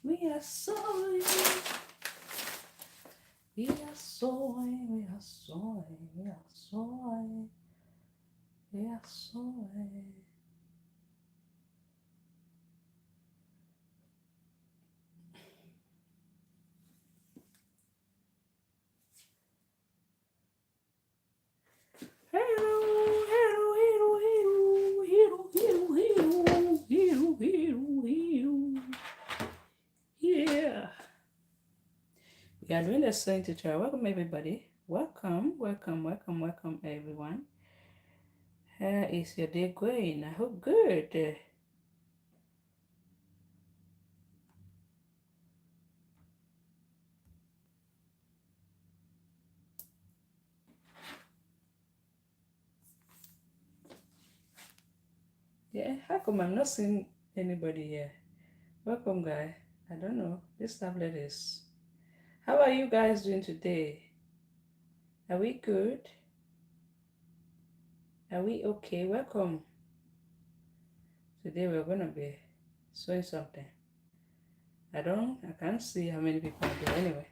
We are sewing. We are sewing. We are sewing. We are sewing. We are sewing. Yeah. We are doing the sewing tutorial. Welcome everybody. Welcome, welcome, welcome, welcome everyone. How is your day going? I hope good. Yeah, how come I'm not seeing anybody here? Welcome, guy. I don't know. This tablet is. How are you guys doing today? Are we good? Are we okay? Welcome. Today we're gonna be showing something. I can't see how many people are there. Anyway,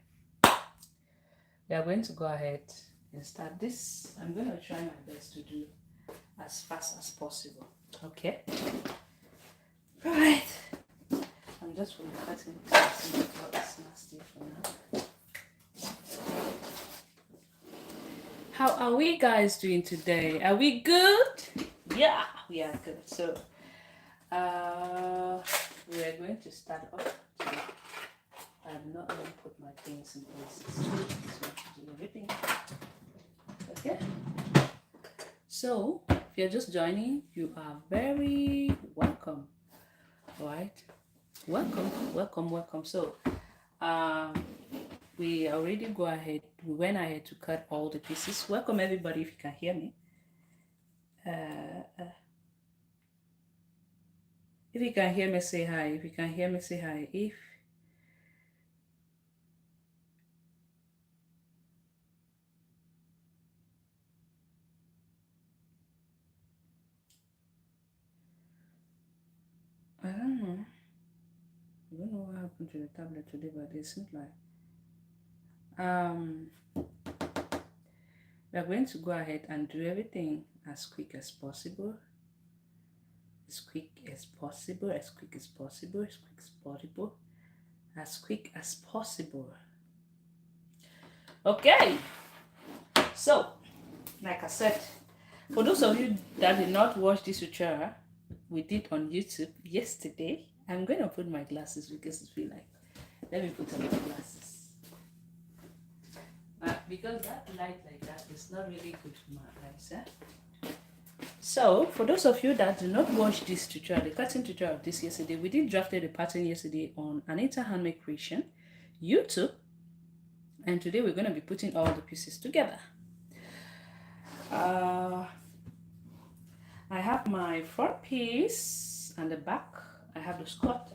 we are going to go ahead and start this. I'm gonna try my best to do as fast as possible. Okay. Right. I'm just really cutting this. It's nasty for now. How are we guys doing today? Are we good? Yeah, we are good. So, we are going to start off today. I'm not going to put my things in places. So, do everything. Okay. So, if you're just joining, you are very welcome. All right. Welcome, welcome, welcome. So, we already we went ahead to cut all the pieces. Welcome everybody if you can hear me. If you can hear me, say hi. If you can hear me, say hi. If I don't know. I don't know what happened to the tablet today, but it seems like we are going to go ahead and do everything as quick as possible. As quick as possible, as quick as possible, as quick as possible, as quick as possible. Okay. So, like I said, for those of you that did not watch this tutorial we did on YouTube yesterday, I'm going to put my glasses because it feel like, let me put on my glasses. Because that light like that is not really good for my eyes. So, for those of you that do not watch this tutorial, the cutting tutorial of this yesterday, we did drafted the pattern yesterday on Anita Handmade Creation, YouTube, and today we're going to be putting all the pieces together. I have my front piece and the back. I have the skirt.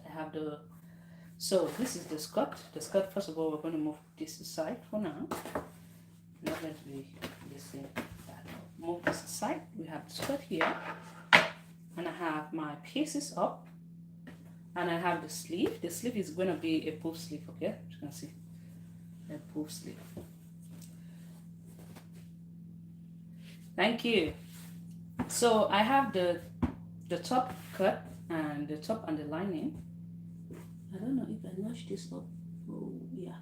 So this is the skirt. The skirt, first of all, we're going to move this aside for now. Not going to be using that. Move this aside. We have the skirt here. And I have my pieces up. And I have the sleeve. The sleeve is going to be a puff sleeve, okay? As you can see. A puff sleeve. Thank you. So I have the top cut and the top and the lining. I don't know if I notched this up. Oh yeah.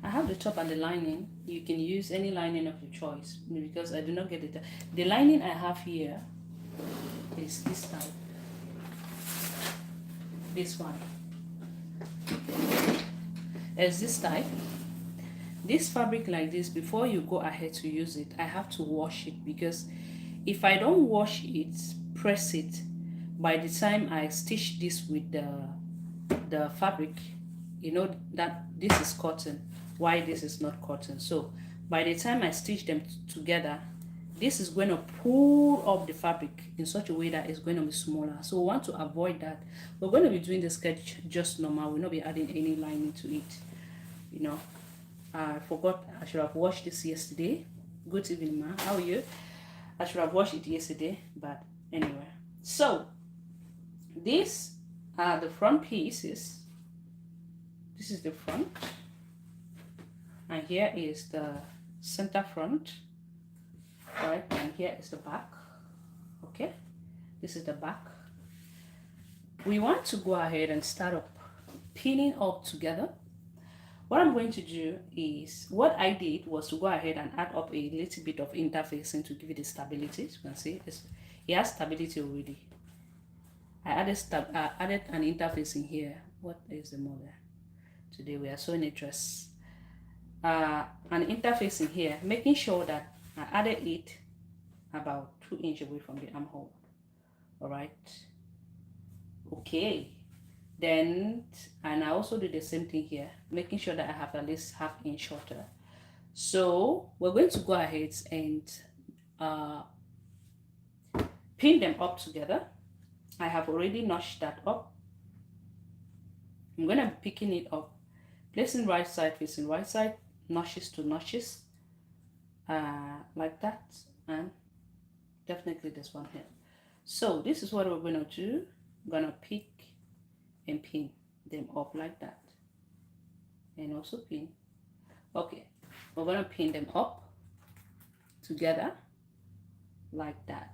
I have the top and the lining. You can use any lining of your choice because I do not get it. The lining I have here is this type. This one. It's this type. This fabric like this, before you go ahead to use it, I have to wash it because if I don't wash it, press it, by the time I stitch this with the fabric, you know that this is cotton, why this is not cotton. So by the time I stitch them together, this is going to pull up the fabric in such a way that it's going to be smaller. So we want to avoid that. We're going to be doing the sketch just normal. We'll not be adding any lining to it. You know, I forgot I should have washed this yesterday. Good evening, ma. How are you? I should have washed it yesterday, but anyway. So these are the front pieces. This is the front, and here is the center front, right? And here is the back. Okay, this is the back. We want to go ahead and start up pinning all together. What I'm going to do is, what I did was to go ahead and add up a little bit of interfacing to give it the stability. As you can see, it has stability already. I added an interfacing here. What is the model? Today we are so interested. An interfacing here, making sure that I added it about 2 inches away from the armhole. All right. Okay. Then, and I also do the same thing here, making sure that I have at least ½ inch shorter. So we're going to go ahead and pin them up together. I have already notched that up. I'm going to be picking it up, placing right side facing right side, notches to notches, like that, and definitely this one here. So this is what we're going to do. I'm going to pick and pin them up like that, and also pin. Okay, we're going to pin them up together like that.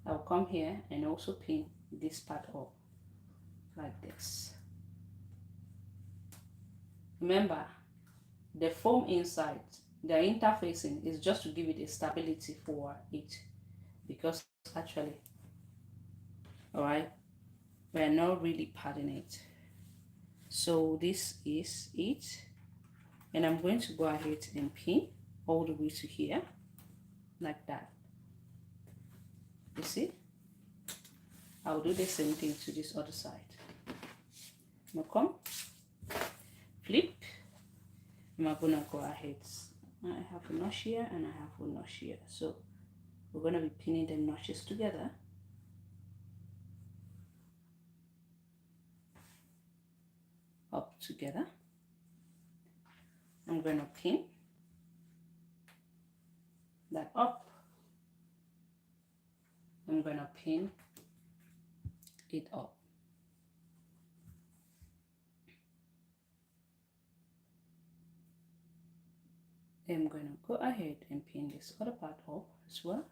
I'll come here and also pin this part up like this. Remember, the foam inside, the interfacing is just to give it a stability for it, because actually, all right, we're not really padding it. So this is it, and I'm going to go ahead and pin all the way to here like that. You see, I'll do the same thing to this other side. Now come, flip, I'm gonna go ahead. I have a notch here and I have a notch here, so we're gonna be pinning the notches together. Up together. I'm going to pin that up. I'm going to pin it up. I'm going to go ahead and pin this other part up as well,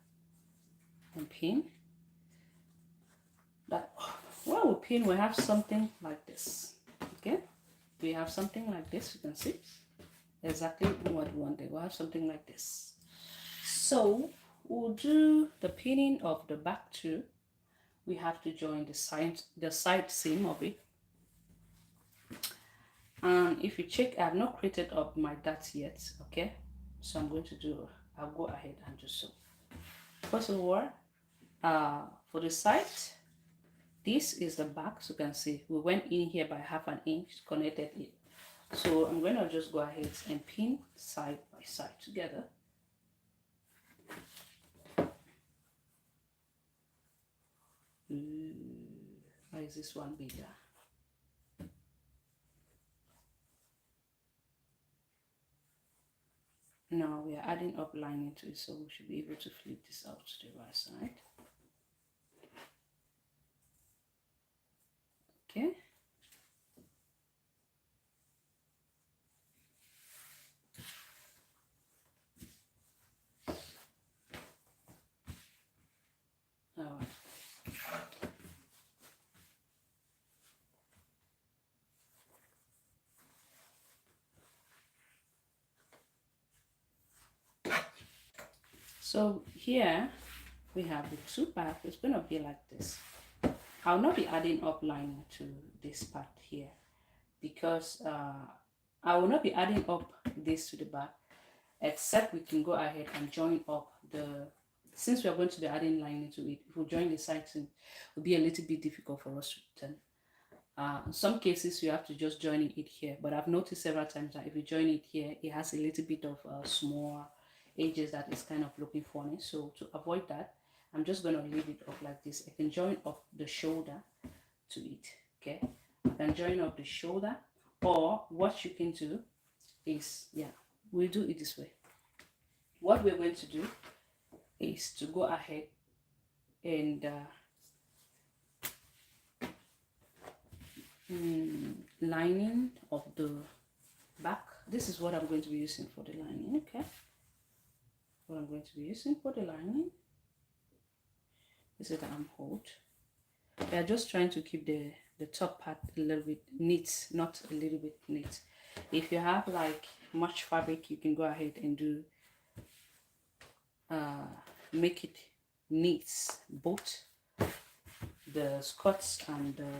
and pin that. When we pin, we have something like this. Okay, we have something like this. You can see exactly what we wanted. We'll have something like this. So we'll do the pinning of the back too. We have to join the side seam of it. And if you check, I have not created up my dots yet. Okay, so I'm going to do, I'll go ahead and do so. First of all, for the side, this is the back. So you can see we went in here by ½ inch, connected it. So I'm going to just go ahead and pin side by side together. Why is this one bigger? Now we are adding up lining to it, so we should be able to flip this out to the right side. Okay. All right. So here we have the two parts. It's going to be like this. I'll not be adding up lining to this part here, because I will not be adding up this to the back, except we can go ahead and join up the, since we are going to be adding lining to it, if we join the sides, it will be a little bit difficult for us to turn. In some cases you have to just join it here, but I've noticed several times that if you join it here, it has a little bit of small edges that is kind of looking funny. So to avoid that, I'm just going to leave it up like this. I can join up the shoulder to it. Okay, I can join up the shoulder, or what you can do is, yeah, we'll do it this way. What we're going to do is to go ahead and lining of the back. This is what I'm going to be using for the lining. Okay, what I'm going to be using for the lining. This is the armhole. We are just trying to keep the top part a little bit neat, not a little bit neat. If you have like much fabric, you can go ahead and do make it neat, both the skirts and the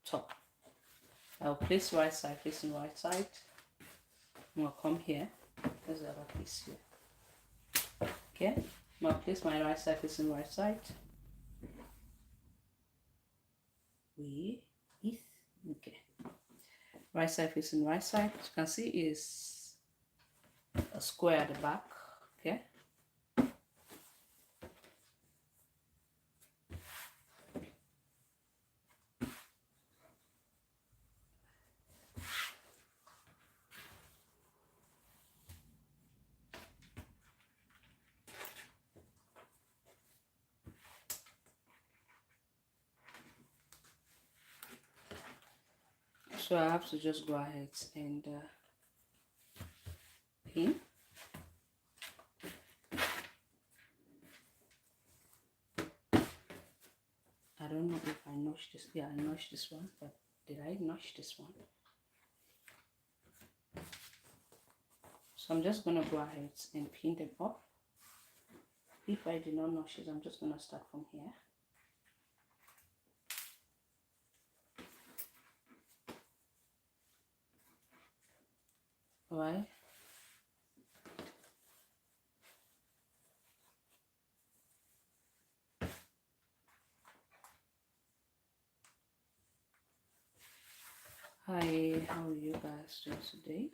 top. I'll place right side facing right side. I'll come here. There's the other piece here. Okay, I'll place my right side facing right side. Okay, right side facing right side. As you can see is a square at the back. Okay, so I have to just go ahead and pin. I don't know if I notched this. Yeah, I notched this one, but did I notch this one? So I'm just gonna go ahead and pin them up. If I did not notch it, I'm just gonna start from here. Right. Hi, how are you guys doing today?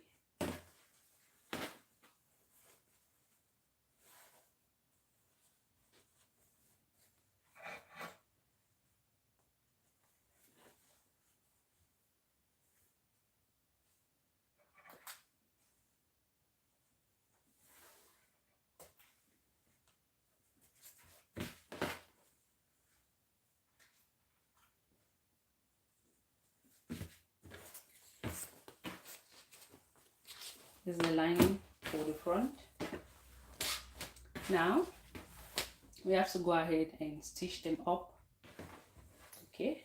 This is the lining for the front. Now we have to go ahead and stitch them up. Okay.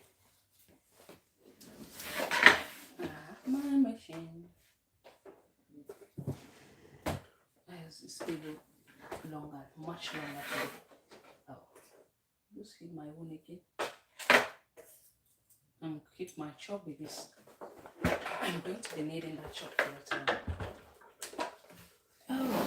My machine. As it's even longer, much longer. Oh, just hit my wound again. And keep my chop because I'm going to be needing that chop for the time. Oh.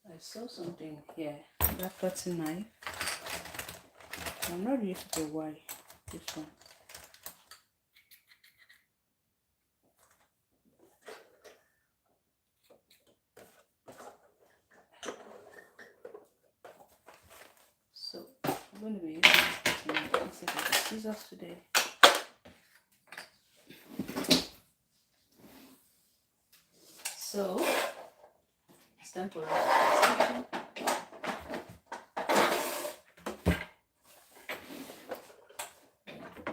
I saw something here. That cutting knife. I'm not used to why this one. So I'm going to be using the scissors today. So it's time for us to start.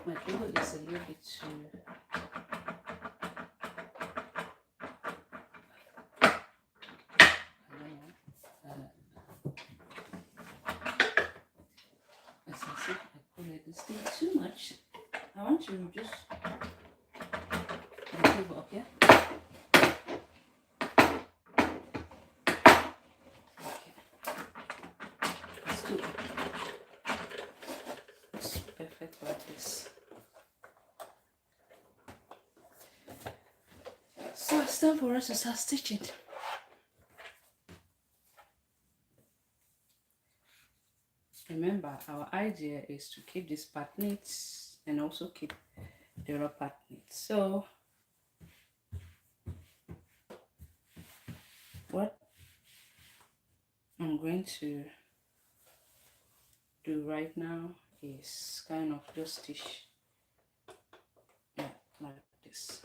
My cable is a little bit too. As I said, I pull it this thing too much. I want to just the cable up here. Okay. It's good. It's perfect like this. So it's time for us to start stitching. Remember, our idea is to keep this part neat and also keep the other part neat. So what I'm going to do right now is kind of just stitch like this.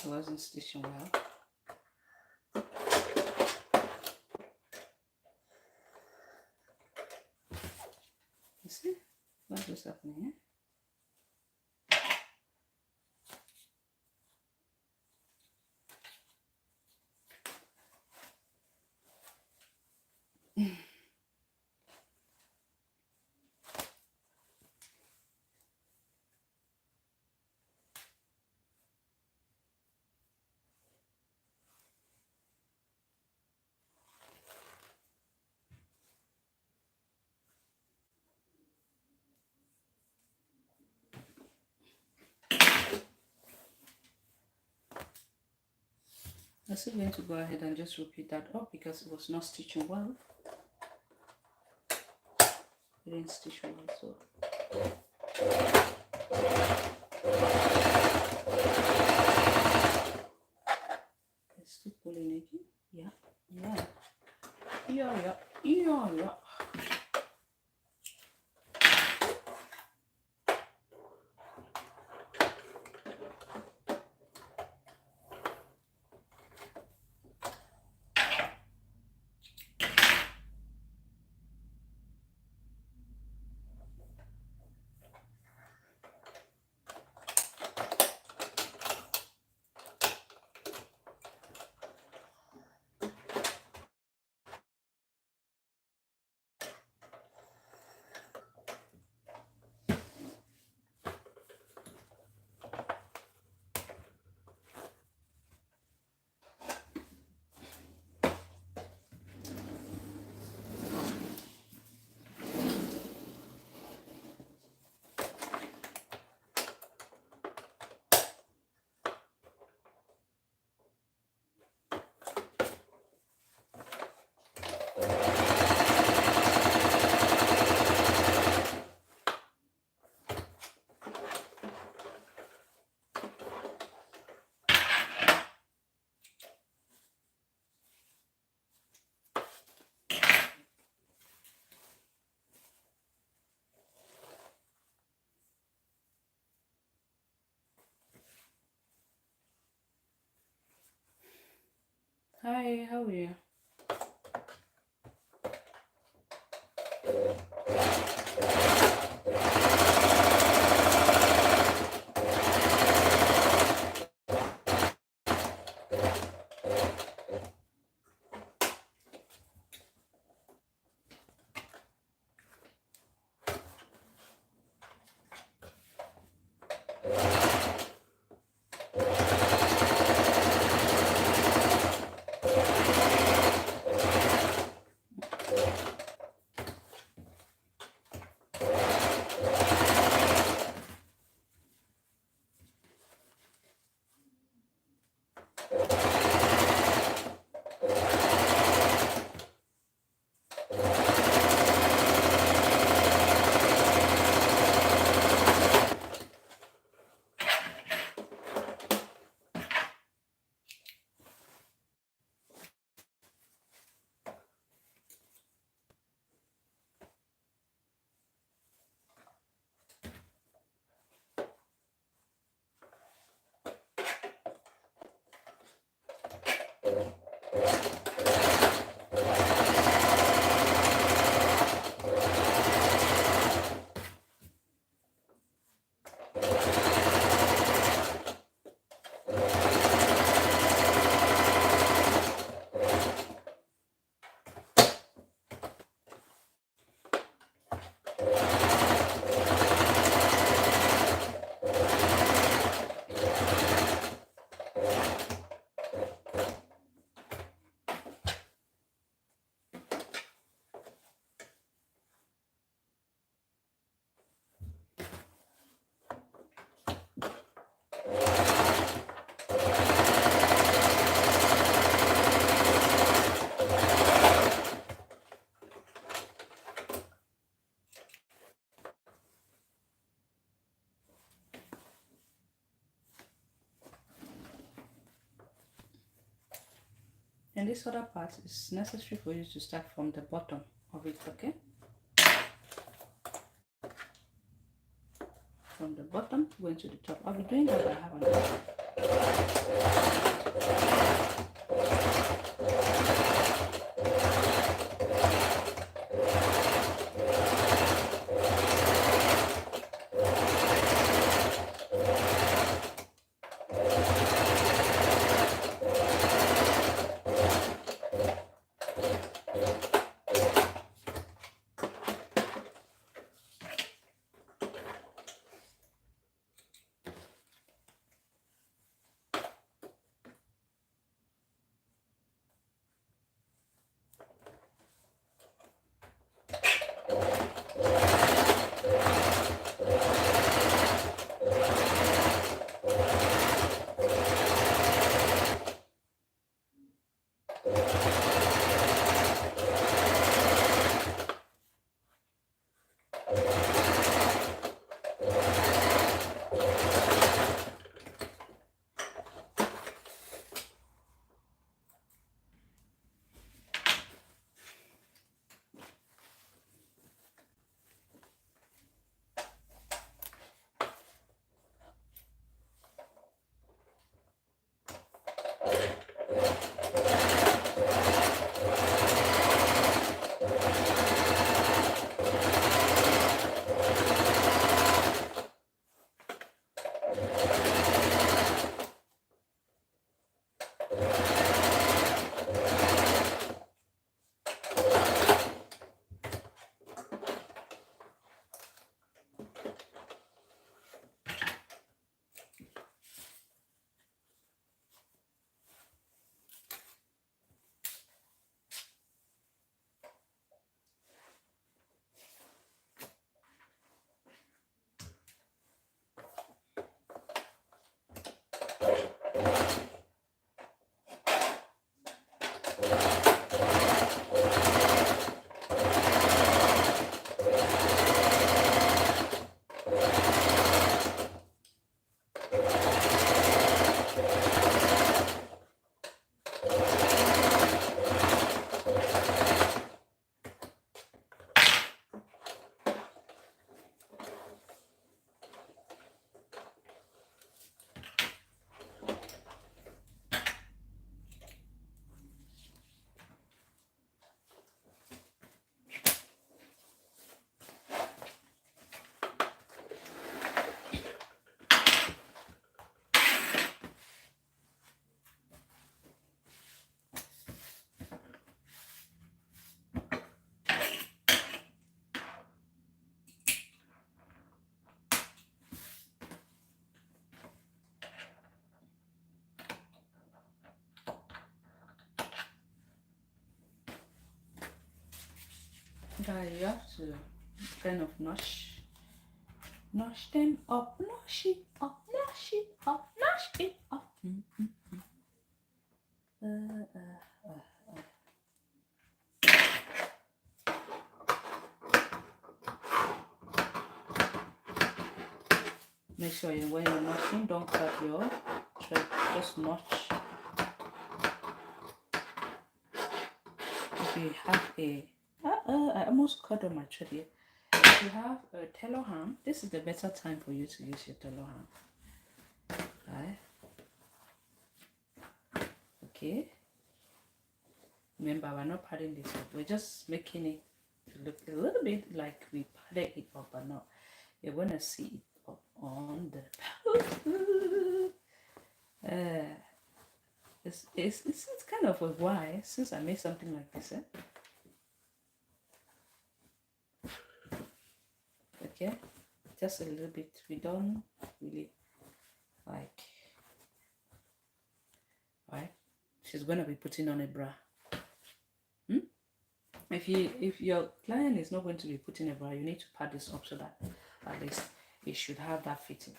It wasn't stitching well. You see? What is happening here? I'm still going to go ahead and just repeat that up because it was not stitching well. It didn't stitch well, so let's keep pulling again. Yeah. Hi, how are you? And this other part is necessary for you to start from the bottom of it, okay? From the bottom going to the top. I'll be doing what I have on you have to kind of notch them up, notch it up, notch it up, notch it up. Make sure when you're notching, don't cut your thread, just notch. If you have a I almost cut on my thread here. If you have a tailor ham, this is the better time for you to use your tailor ham. Right? Okay. Remember, we're not padding this up. We're just making it look a little bit like we padded it up, but not. You're gonna see it up on the. It's kind of a while since I made something like this. Okay, just a little bit. We don't really like. Right? She's gonna be putting on a bra. If your client is not going to be putting a bra, you need to pad this up so that at least it should have that fitting.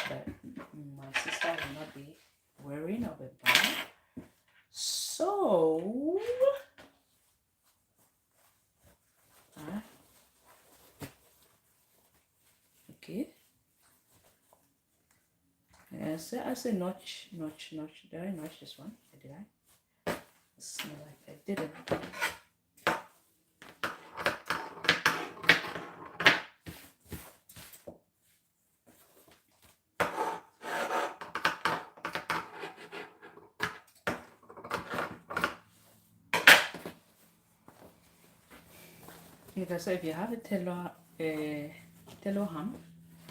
But my sister will not be wearing of a bra. So okay. I say notch. Did I notch this one? Did I? Smell like I didn't. Like I said, if you have a tailor ham,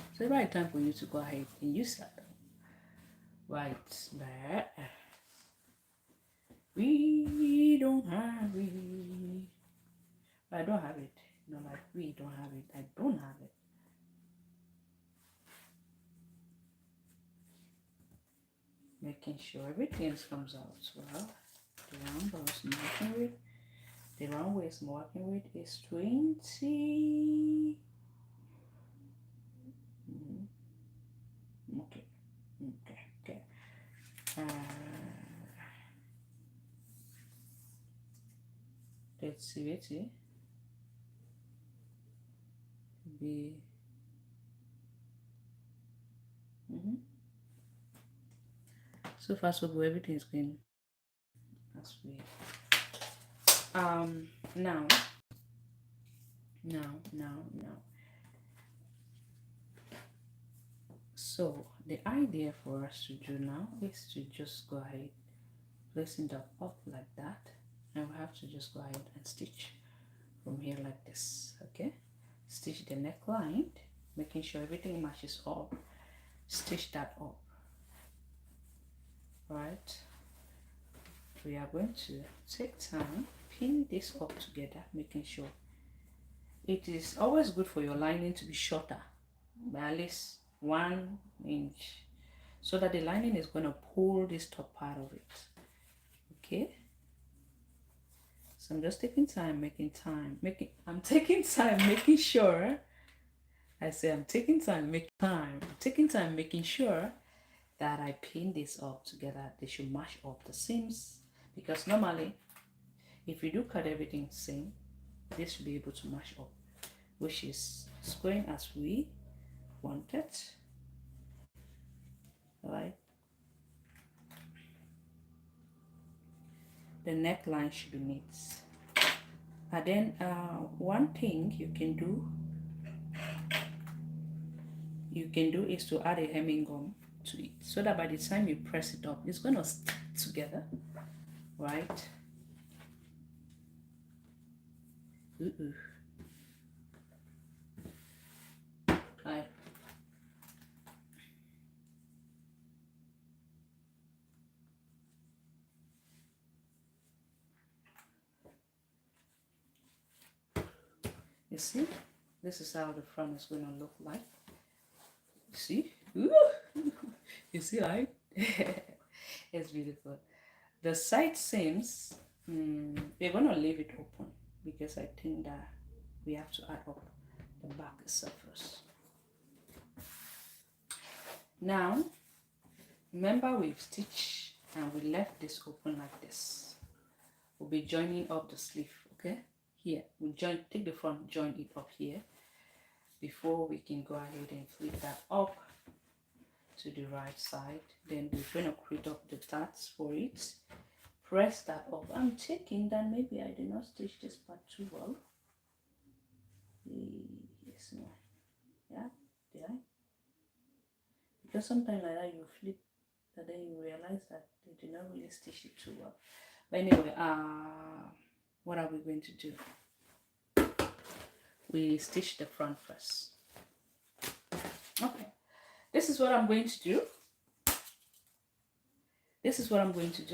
it's the right time for you to go ahead and use that. Right, but we don't have it. I don't have it. No, like we don't have it. I don't have it. Making sure everything comes out well. The round I was marking with, the round we're marking with is 20. Okay, okay. Let's see it. Be. So far so good. Everything is going as we. Now. So the idea for us to do now is to just go ahead, placing that up like that, and we have to just go ahead and stitch from here like this. Okay, stitch the neckline, making sure everything matches up. Stitch that up. Right, we are going to take time, pin this up together, making sure it is always good for your lining to be shorter by at least 1 inch, so that the lining is going to pull this top part of it. Okay, so I'm just taking time, making sure. I say I'm taking time, making sure that I pin this up together. They should match up the seams, because normally if you do cut everything same, this should be able to match up, which is going as we want it. Right, the neckline should be neat. And then one thing you can do is to add a hemming gum to it, so that by the time you press it up, it's going to stick together. Right. Right. You see, this is how the front is going to look like. You see? Ooh. You see, right? It's beautiful. The side seams, we're going to leave it open, because I think that we have to add up the back itself first. Now, remember we've stitched and we left this open like this. We'll be joining up the sleeve, okay? Here, we'll take the front, join it up here, before we can go ahead and flip that up to the right side. Then we're going to create up the darts for it. Press that up. I'm checking that maybe I did not stitch this part too well. Yes, no. Yeah, did I? Because sometimes like that you flip, and then you realize that they did not really stitch it too well. But anyway, what are we going to do? We stitch the front first. Okay, this is what I'm going to do.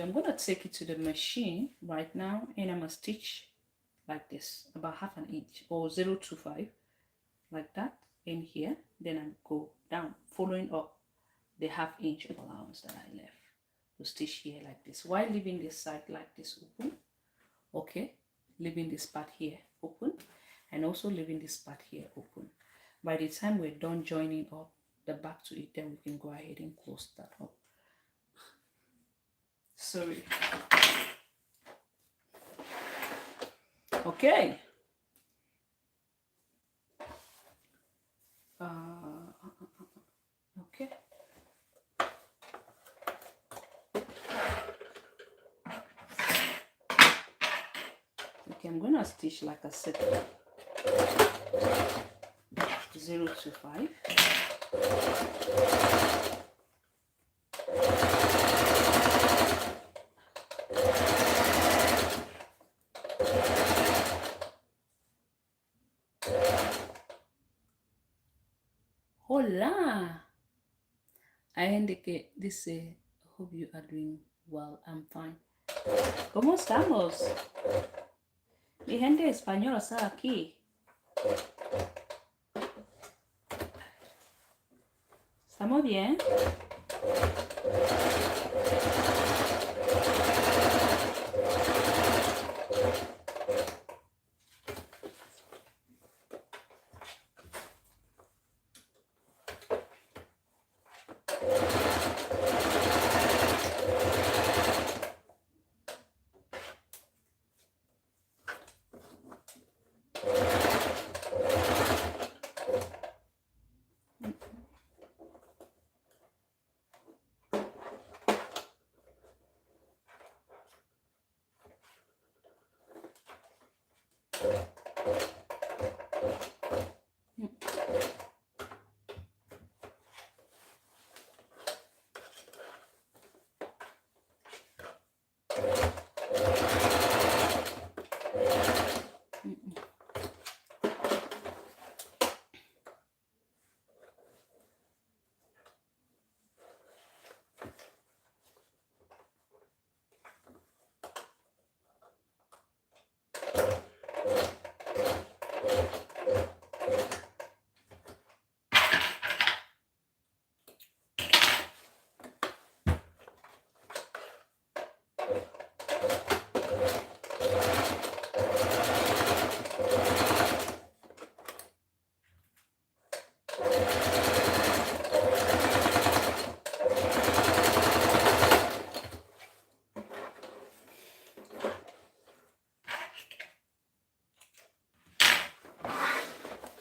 I'm going to take it to the machine right now, and I'm going to stitch like this, about 1/2 inch or 0.25, like that in here. Then I go down, following up the 1/2 inch of allowance that I left to stitch here like this, while leaving this side like this open. Okay, leaving this part here open, and also leaving this part here open. By the time we're done joining up the back to it, then we can go ahead and close that up. Sorry. Okay. Okay. Okay, I'm gonna stitch like I said, 0 to 5. Hola! I indicate this. Hope you are doing well. I'm fine. ¿Cómo estamos? Mi gente española está aquí. ¿Estamos bien?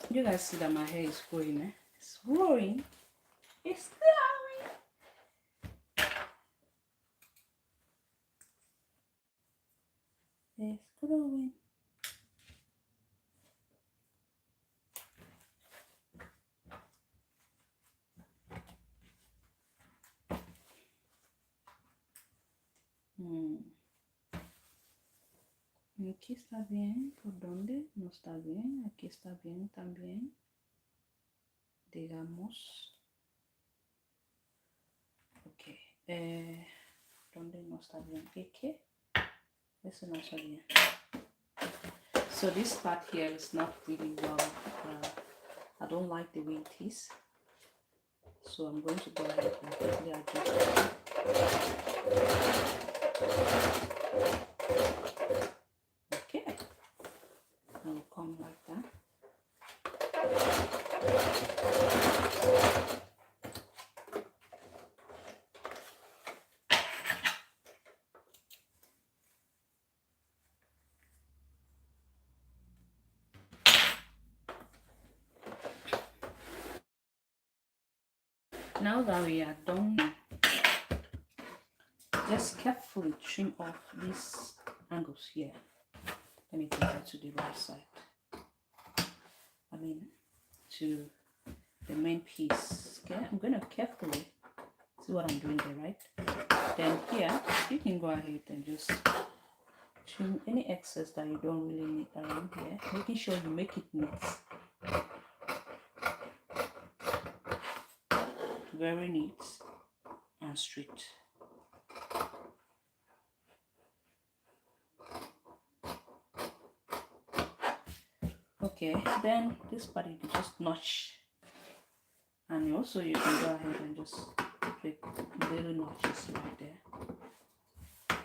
You guys see that my hair is growing, eh? It's growing. It's growing. It's growing. Aquí está bien. ¿Por dónde? No está bien. Aquí está bien también. Digamos. Ok. ¿Dónde no está bien? ¿Qué? Eso no está bien. So this part here is not really well. I don't like the way it is. So I'm going to go ahead and quickly adjust it. Okay. I will come like that. Now that we are done, just carefully trim off these angles here. Let me take that to the right side. I mean, to the main piece. Okay, I'm going to carefully see what I'm doing there, right? Then here, you can go ahead and just trim any excess that you don't really need around here, making sure you make it neat. Very neat and straight. Okay, then this part you can just notch, and also you can go ahead and just make little notches right there,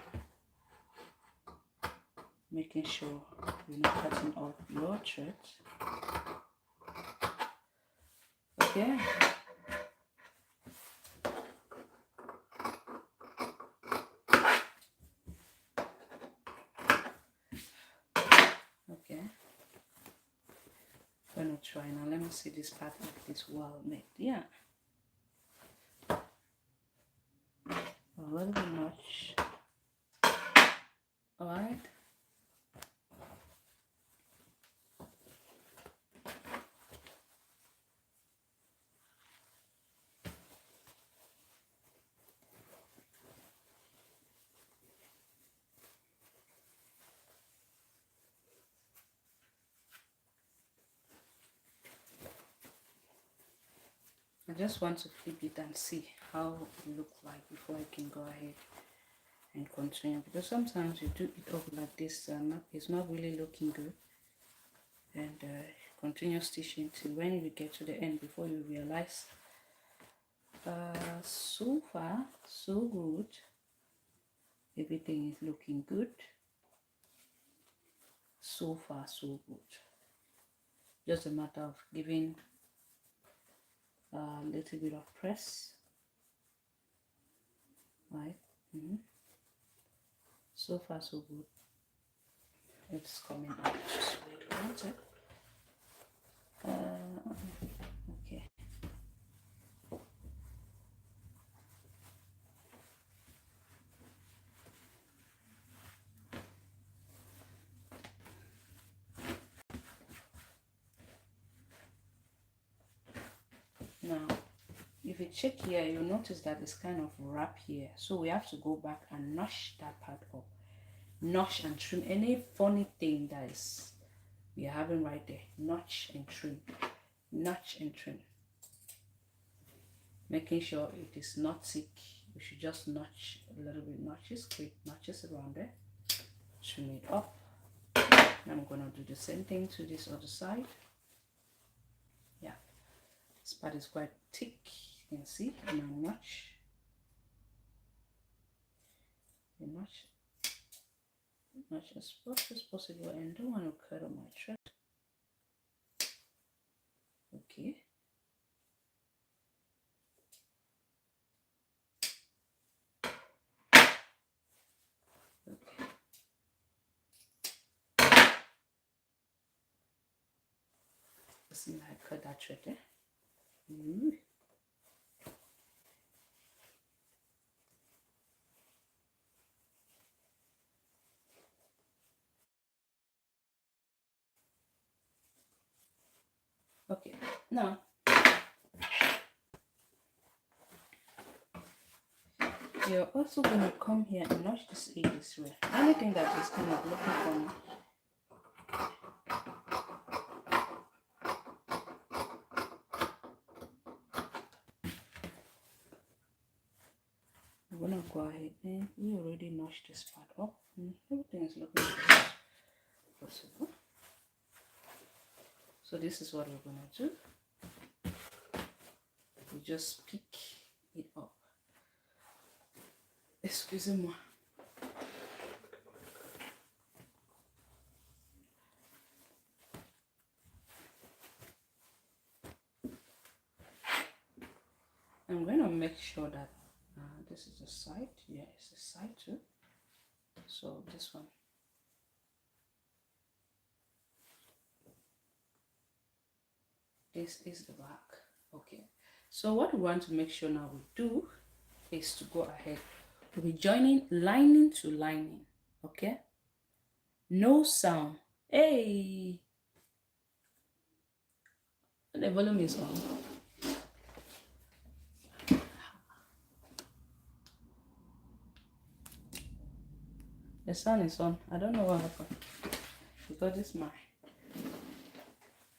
making sure you're not cutting off your thread. Okay. Okay. I'm gonna try now. Let me see this part if it's well made. Yeah. A little bit much. Alright. I just want to flip it and see how it looks like before I can go ahead and continue, because sometimes you do it up like this and it's not really looking good, and continue stitching till when you get to the end before you realize. So far so good, everything is looking good. So far so good, just a matter of giving a little bit of press, right? So far so good. It's coming out just wait a minute. Okay. Now if you check here, you'll notice that it's kind of wrap here, so we have to go back and notch that part up, notch and trim any funny thing that is we are having right there. Notch and trim, notch and trim, making sure it is not thick. We should just notch a little bit, notches, create notches around there, trim it up. I'm gonna do the same thing to this other side. Yeah, this part is quite thick, you can see. And I notch as much as possible, and don't want to cut on my thread. Okay. Okay. See, I cut that thread there. Okay, now you're also going to come here and notch this edge this way. Anything that is kind of looking funny, I'm going to go ahead and we already notched this part up. Everything is looking good possible. So this is what we're going to do. We just pick it up. Excusez-moi. I'm going to make sure that this is the side. Yeah, it's the side too. So this one. This is the back. Okay. So what we want to make sure now we do is to go ahead. We'll be joining lining to lining. Okay. No sound. Hey. The volume is on. The sun is on. I don't know what happened because this mic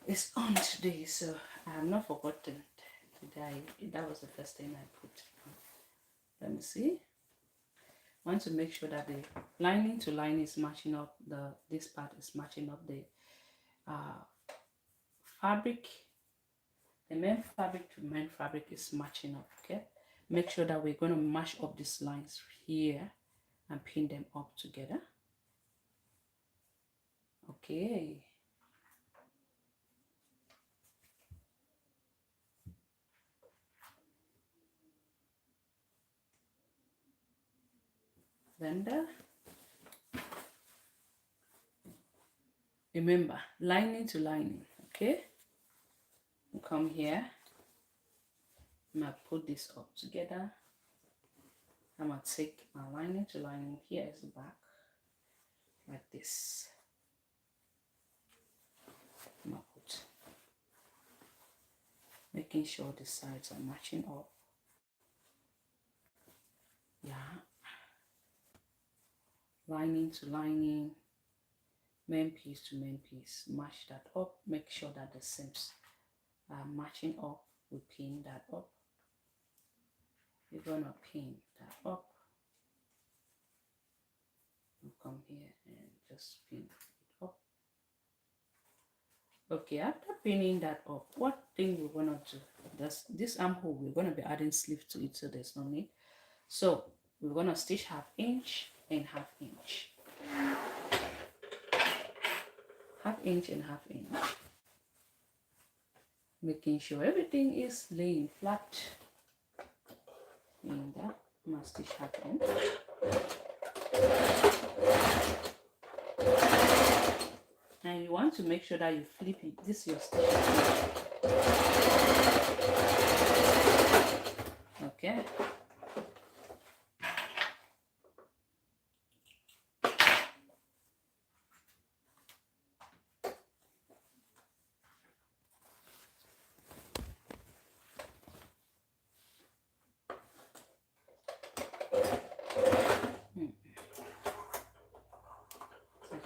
is on today, so I have not forgotten today. That was the first thing I put on. Let me see. I want to make sure that the lining to lining is matching up. This part is matching up the fabric. The main fabric to main fabric is matching up. Okay. Make sure that we're going to mash up these lines here and pin them up together. Okay. Then remember, lining to lining. Okay. Come here. I'm gonna put this up together. I'm gonna take my lining to lining. Here is the back, like this. I'm gonna put, making sure the sides are matching up. Yeah. Lining to lining, main piece to main piece. Match that up. Make sure that the seams are matching up we pin that up. We're gonna pin that up. We'll come here and just pin it up. Okay, after pinning that up, what thing we're gonna do? This armhole, we're gonna be adding sleeve to it, so there's no need. So we're gonna stitch 1/2 inch and 1/2 inch. 1/2 inch and 1/2 inch. Making sure everything is laying flat. In that, must stitch 1/2 inch. And you want to make sure that you flip it. This is your stitch. Okay.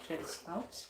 Thread this out.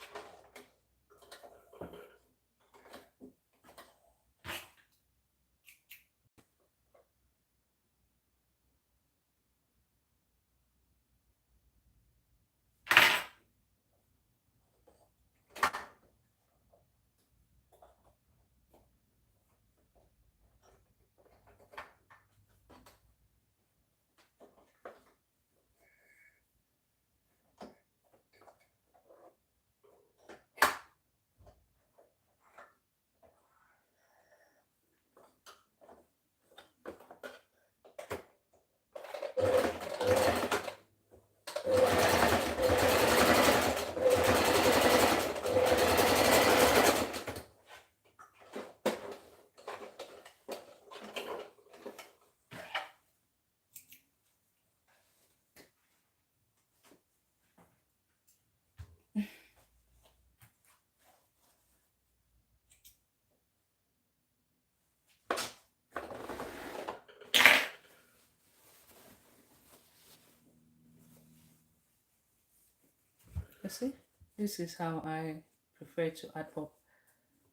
You see, this is how I prefer to add up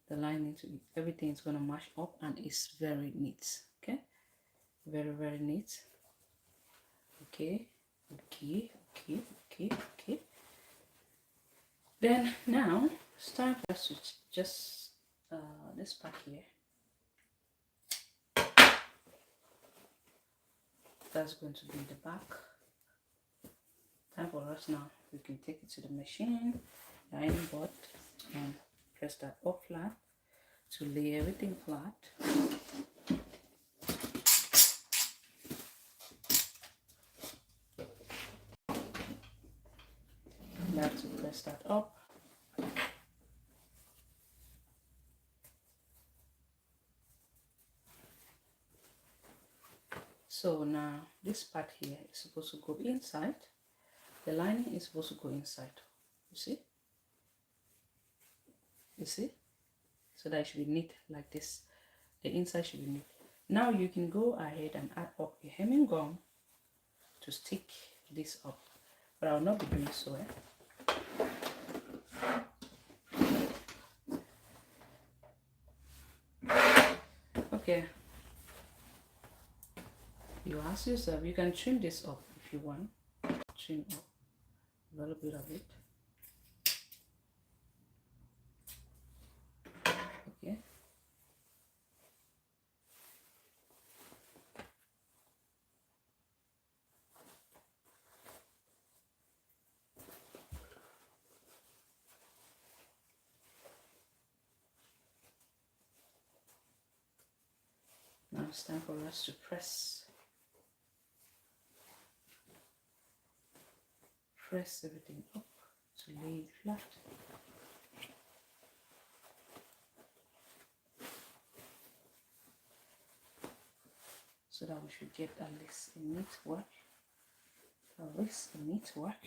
the lining to it. Everything is going to match up and it's very neat. Okay, very neat. Okay. Then now it's time for us to just this part here. That's going to be the back. Time for us now. We can take it to the machine, the iron board, and press that up flat to lay everything flat. You have to press that up. So now this part here is supposed to go inside. The lining is supposed to go inside. You see? You see? So that it should be neat like this. The inside should be neat. Now you can go ahead and add up your hemming gum to stick this up. But I will not be doing so. Okay. You ask yourself, you can trim this up if you want. Trim up a little bit of it. Okay. Now it's time for us to press everything up to lay it flat. So that we should get at least a neat work. At least a neat work.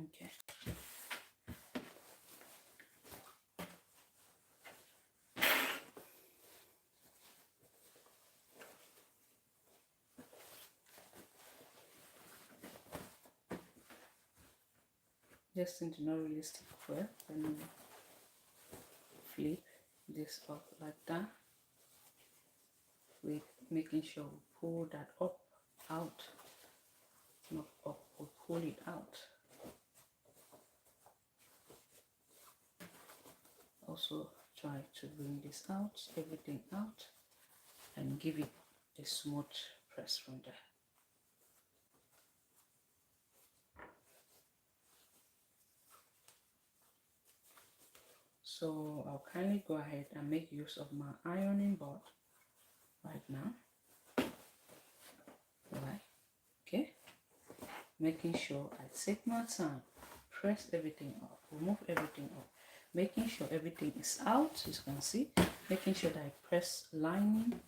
Okay. This thing do not really stick well. Then we flip this up like that, with making sure we pull that up, out, not up, we pull it out. Also try to bring this out, everything out, and give it a smooth press from there. So I'll kindly go ahead and make use of my ironing board right now. Right, okay, making sure I take my time, press everything up, remove everything up, making sure everything is out, as you can see, making sure that I press lining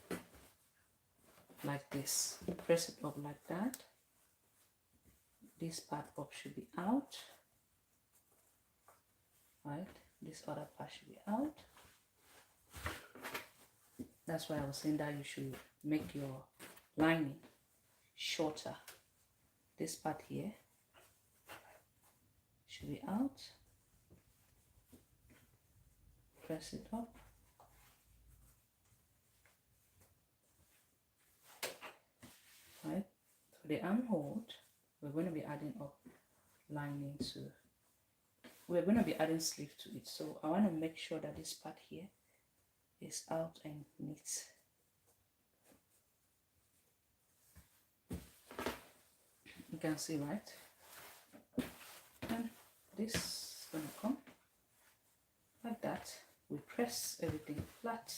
like this, press it up like that. This part up should be out, right, this other part should be out. That's why I was saying that you should make your lining shorter. This part here should be out, press it up, right. For the armhole, we're going to be adding up lining to, we're going to be adding sleeve to it, so I want to make sure that this part here is out and neat. You can see, right? And this is going to come like that. We press everything flat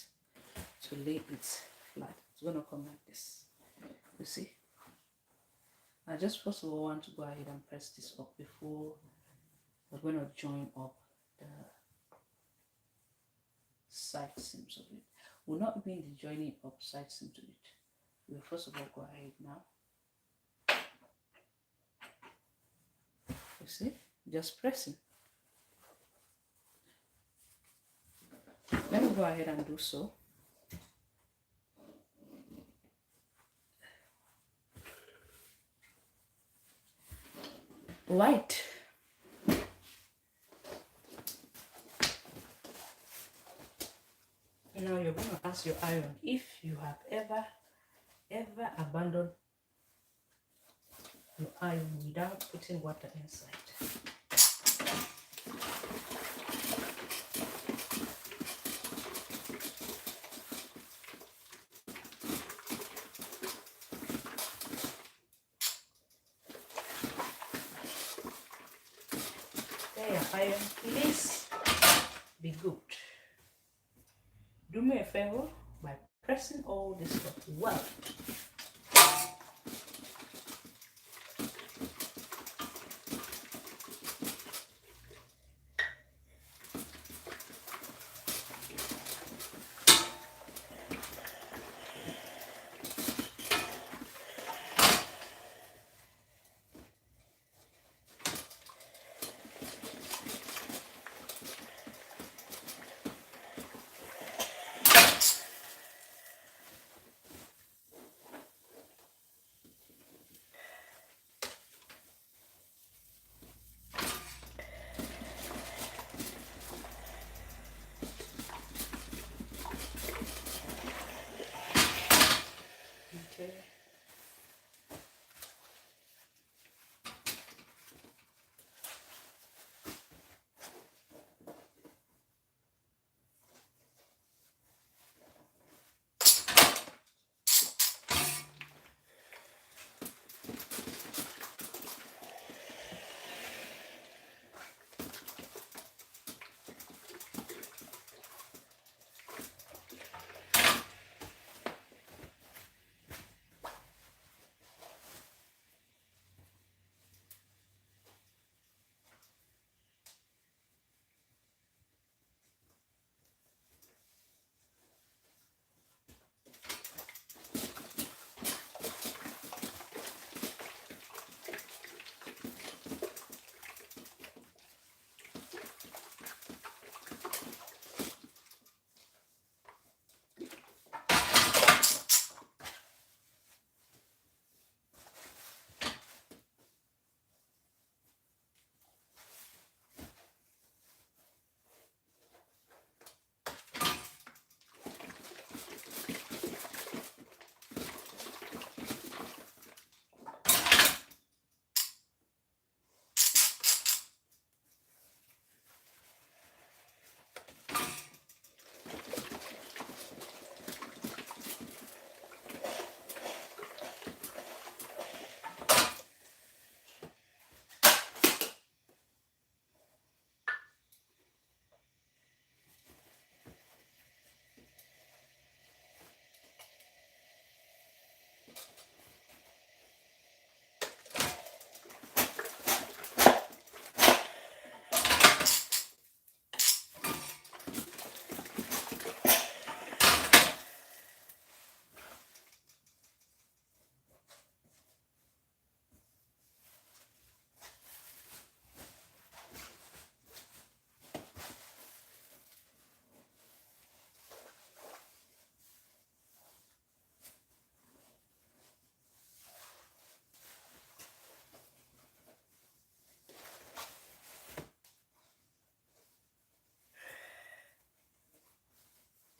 to lay it flat. It's going to come like this. You see? I just first of all want to go ahead and press this up before we're going to join up the side seams of it. We'll not even be joining up side seam to it. We'll first of all go ahead now. You see? Just pressing. Let me go ahead and do so. Right. Now you're going to ask your iron if you have ever abandoned your iron without putting water inside. There, iron, please be good. Do me a favor by pressing all this stuff well.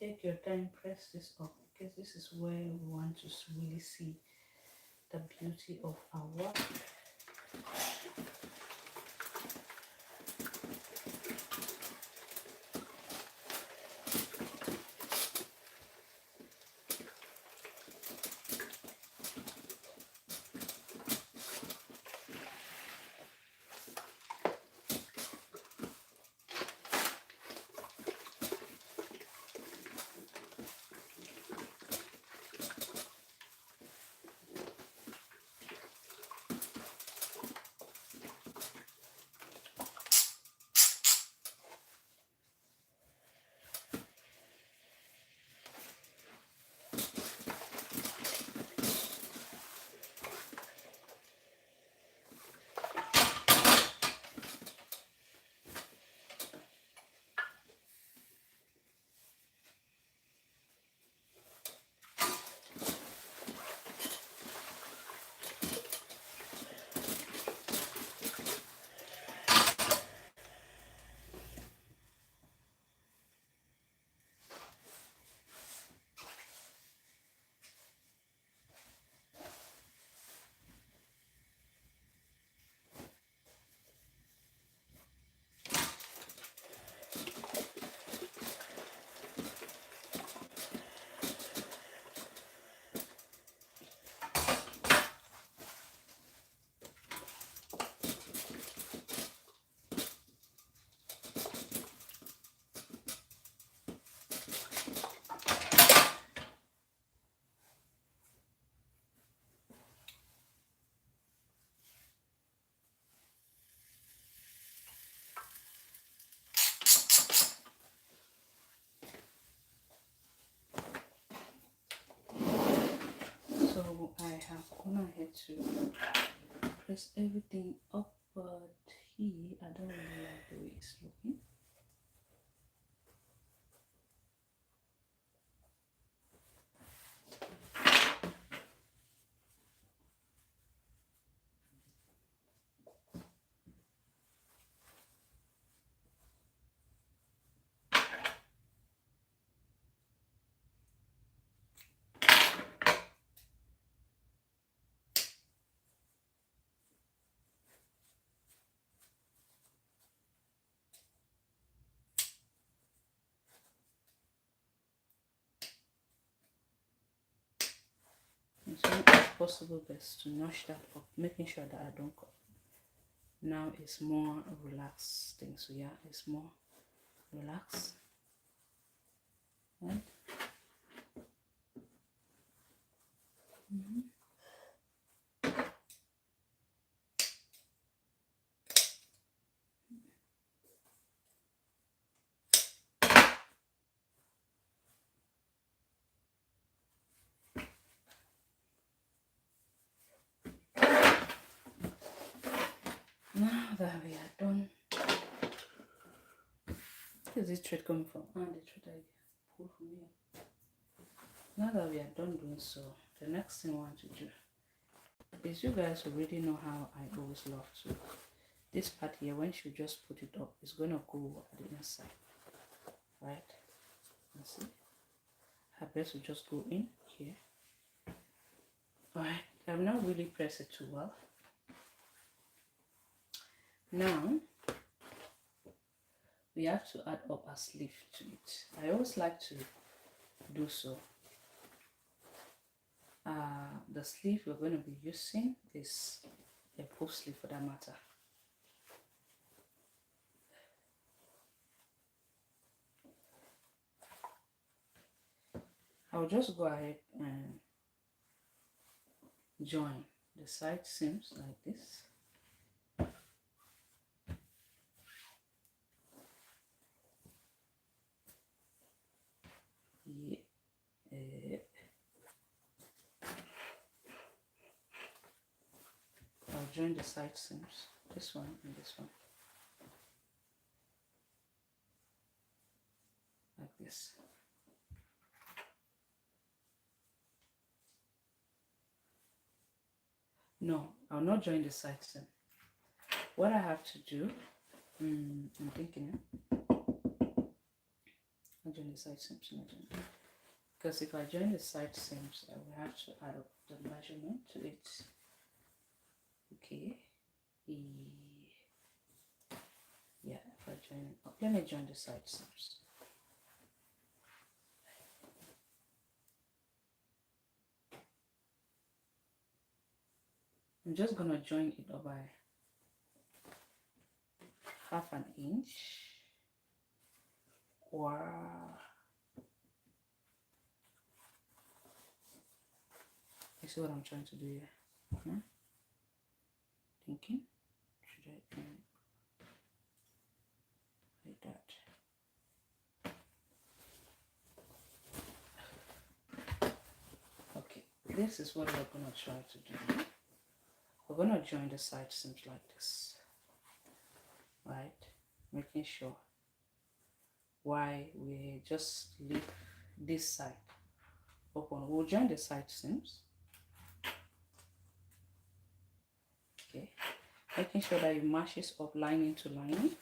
Take your time, press this up, because this is where we want to really see the beauty of our work. So I have gone ahead to press everything up, but here I don't really like the way it's looking. And so it's possible best to notch that up, making sure that I don't cut. Now it's more relaxed thing, so yeah, it's more relaxed. Right? Now that we are done, where is this thread coming from? And the thread I pulled from here. Now that we are done doing so, the next thing I want to do is, you guys already know how I always love to. This part here, when you just put it up, it's gonna go at the inside, right? And see, her best will just go in here. Alright, I've not really pressed it too well. Now we have to add up a sleeve to it. I always like to do so. The sleeve we're going to be using is a puff sleeve, for that matter. I'll just go ahead and join the side seams like this. Yeah. I'll join the side seams, this one and this one, like this. No, I'll not join the side seam. What I have to do, I'm thinking, I'll not join the side seams, because if I join the side seams, I will have to add up the measurement to it. Okay, yeah, if I join it up, let me join the side seams. I'm just gonna join it up by half an inch, or you see what I'm trying to do here? Thinking, should I do it like that? Okay, this is what we're gonna try to do. We're gonna join the side seams like this, right? Making sure why we just leave this side open. We'll join the side seams. Okay, making sure that it matches up lining to lining.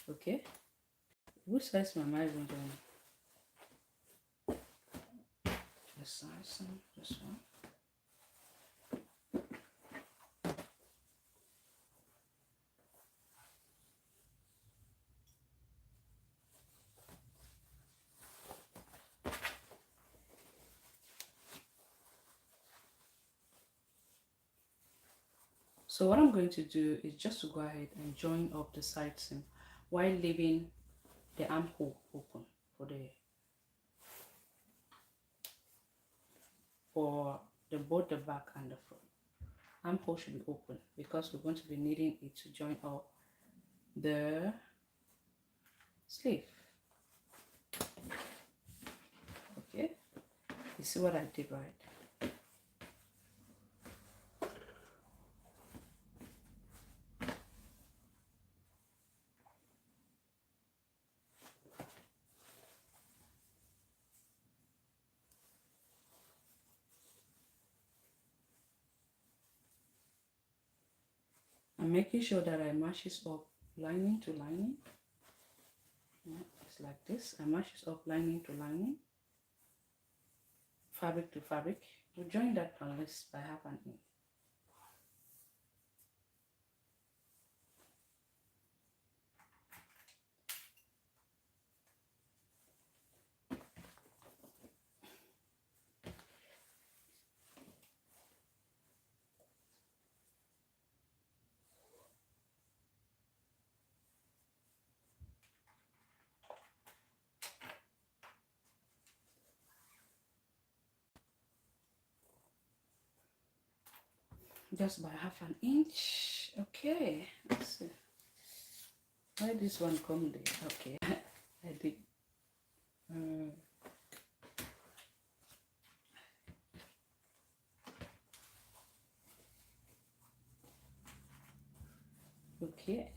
Okay, which side am I even doing? The side seam, this one. So what I'm going to do is just to go ahead and join up the side seam while leaving the armhole open for both the back and the front. Armhole should be open because we're going to be needing it to join up the sleeve. Okay, you see what I did, right? I'm making sure that I matches up lining to lining. Yeah, it's like this. I matches up lining to lining, fabric to fabric. We'll join that at least by half an inch. Just by half an inch. Okay, let's see why this one come there. Okay, I did okay.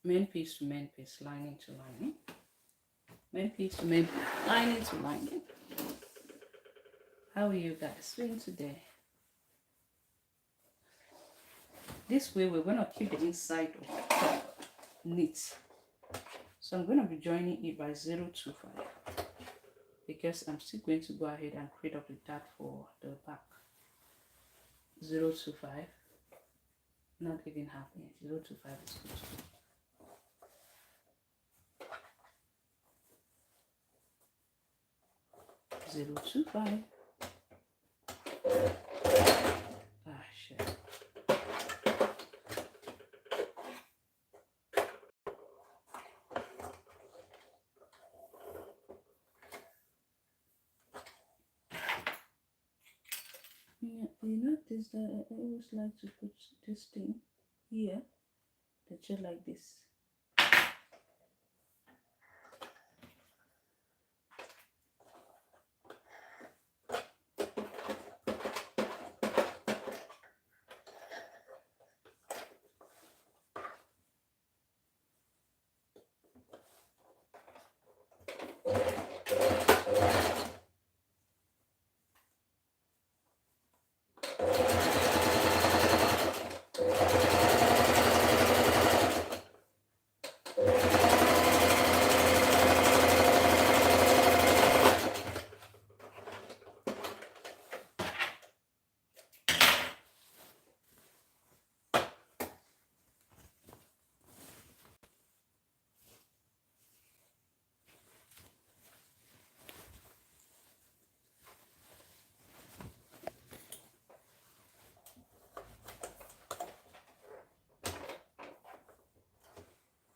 Main piece to main piece, lining to lining, main piece to main piece, lining to lining. How are you guys doing today? This way we're going to keep the inside of the top neat. So I'm going to be joining it by 0.25 because I'm still going to go ahead and create up the dart for the back. 0.25, not even half inch. 0.25 is good. 0.25. Ah, shit. Yeah, you notice that I always like to put this thing here, the chair like this.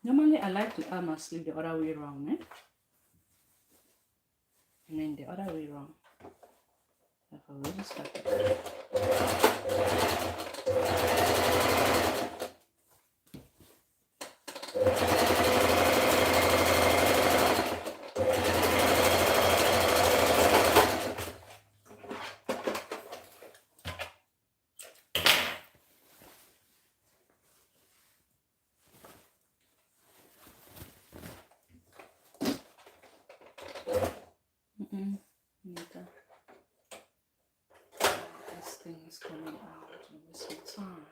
Normally, I like to add my sleeve the other way around, eh? And then the other way around. I've already started. Later. This thing is coming out. Don't waste my time.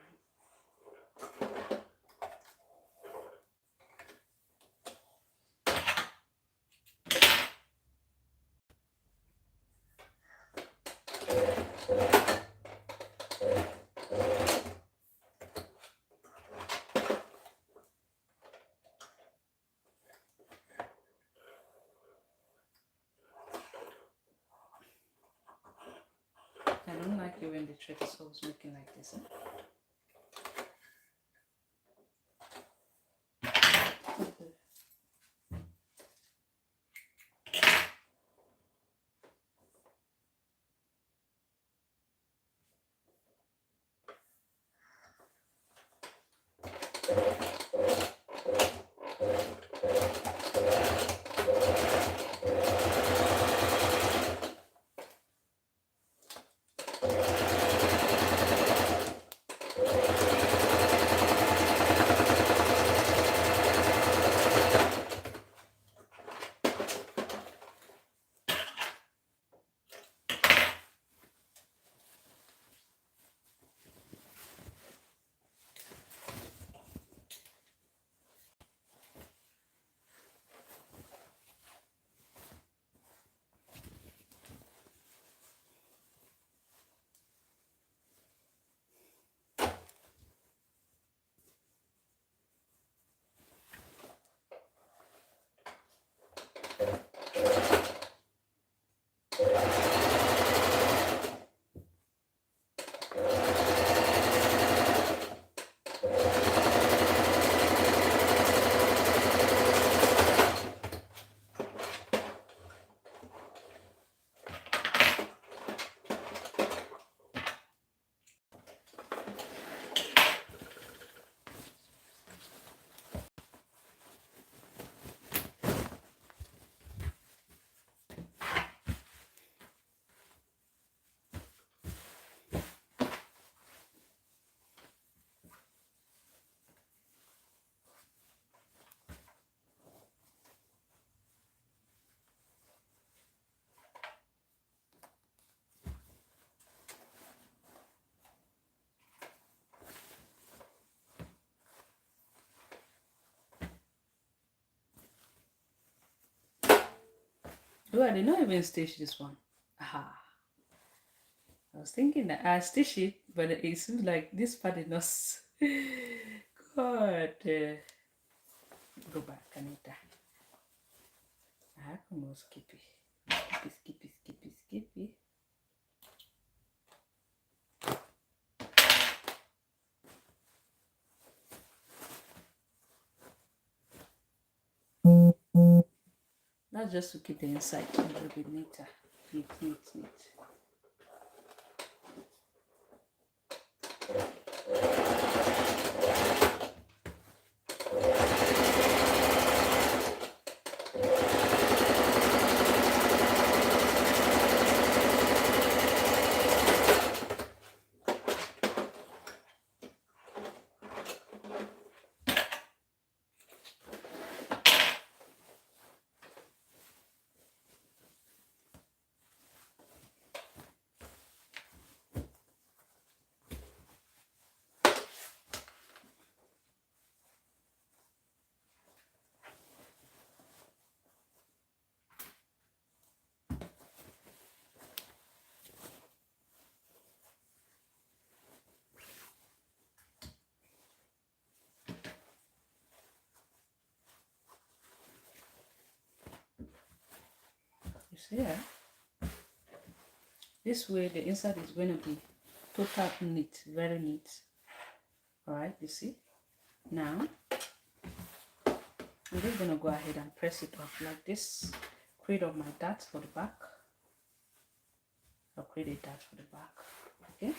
I don't like it when the thread is always looking like this. Oh, I did not even stitch this one. Aha. I was thinking that I stitched it, but it seems like this part did not. God. Go back, Anita. I como skippy. Skippy. That's just to keep the inside a little bit neater. Neat. You see that? This way the inside is going to be total neat, very neat. Alright, you see? Now I'm just gonna go ahead and press it up like this. Create up my dart for the back. I'll create a dart for the back. Okay,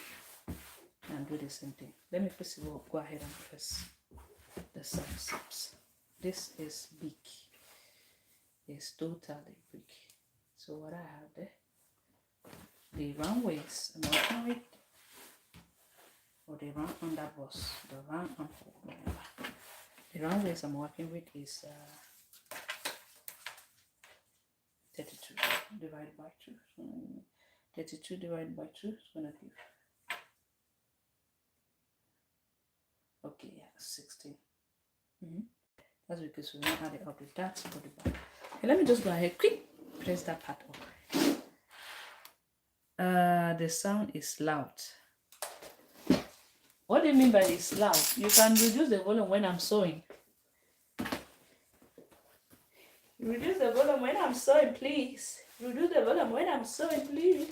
and do the same thing. Let me first of all go ahead and press the sides. This is big. It's totally big. So what I have there, the round waist I'm working with, or the round underbust, the round armhole, whatever. The round waist I'm working with is 32 divided by 2. 32 divided by 2 is gonna give, okay, yeah, 16. That's because we won't add it up with that for the back. Okay, let me just go ahead, quick, press that part up. The sound is loud. What do you mean by it's loud? You can reduce the volume when I'm sewing. Reduce the volume when I'm sewing, please. Reduce the volume when I'm sewing, please.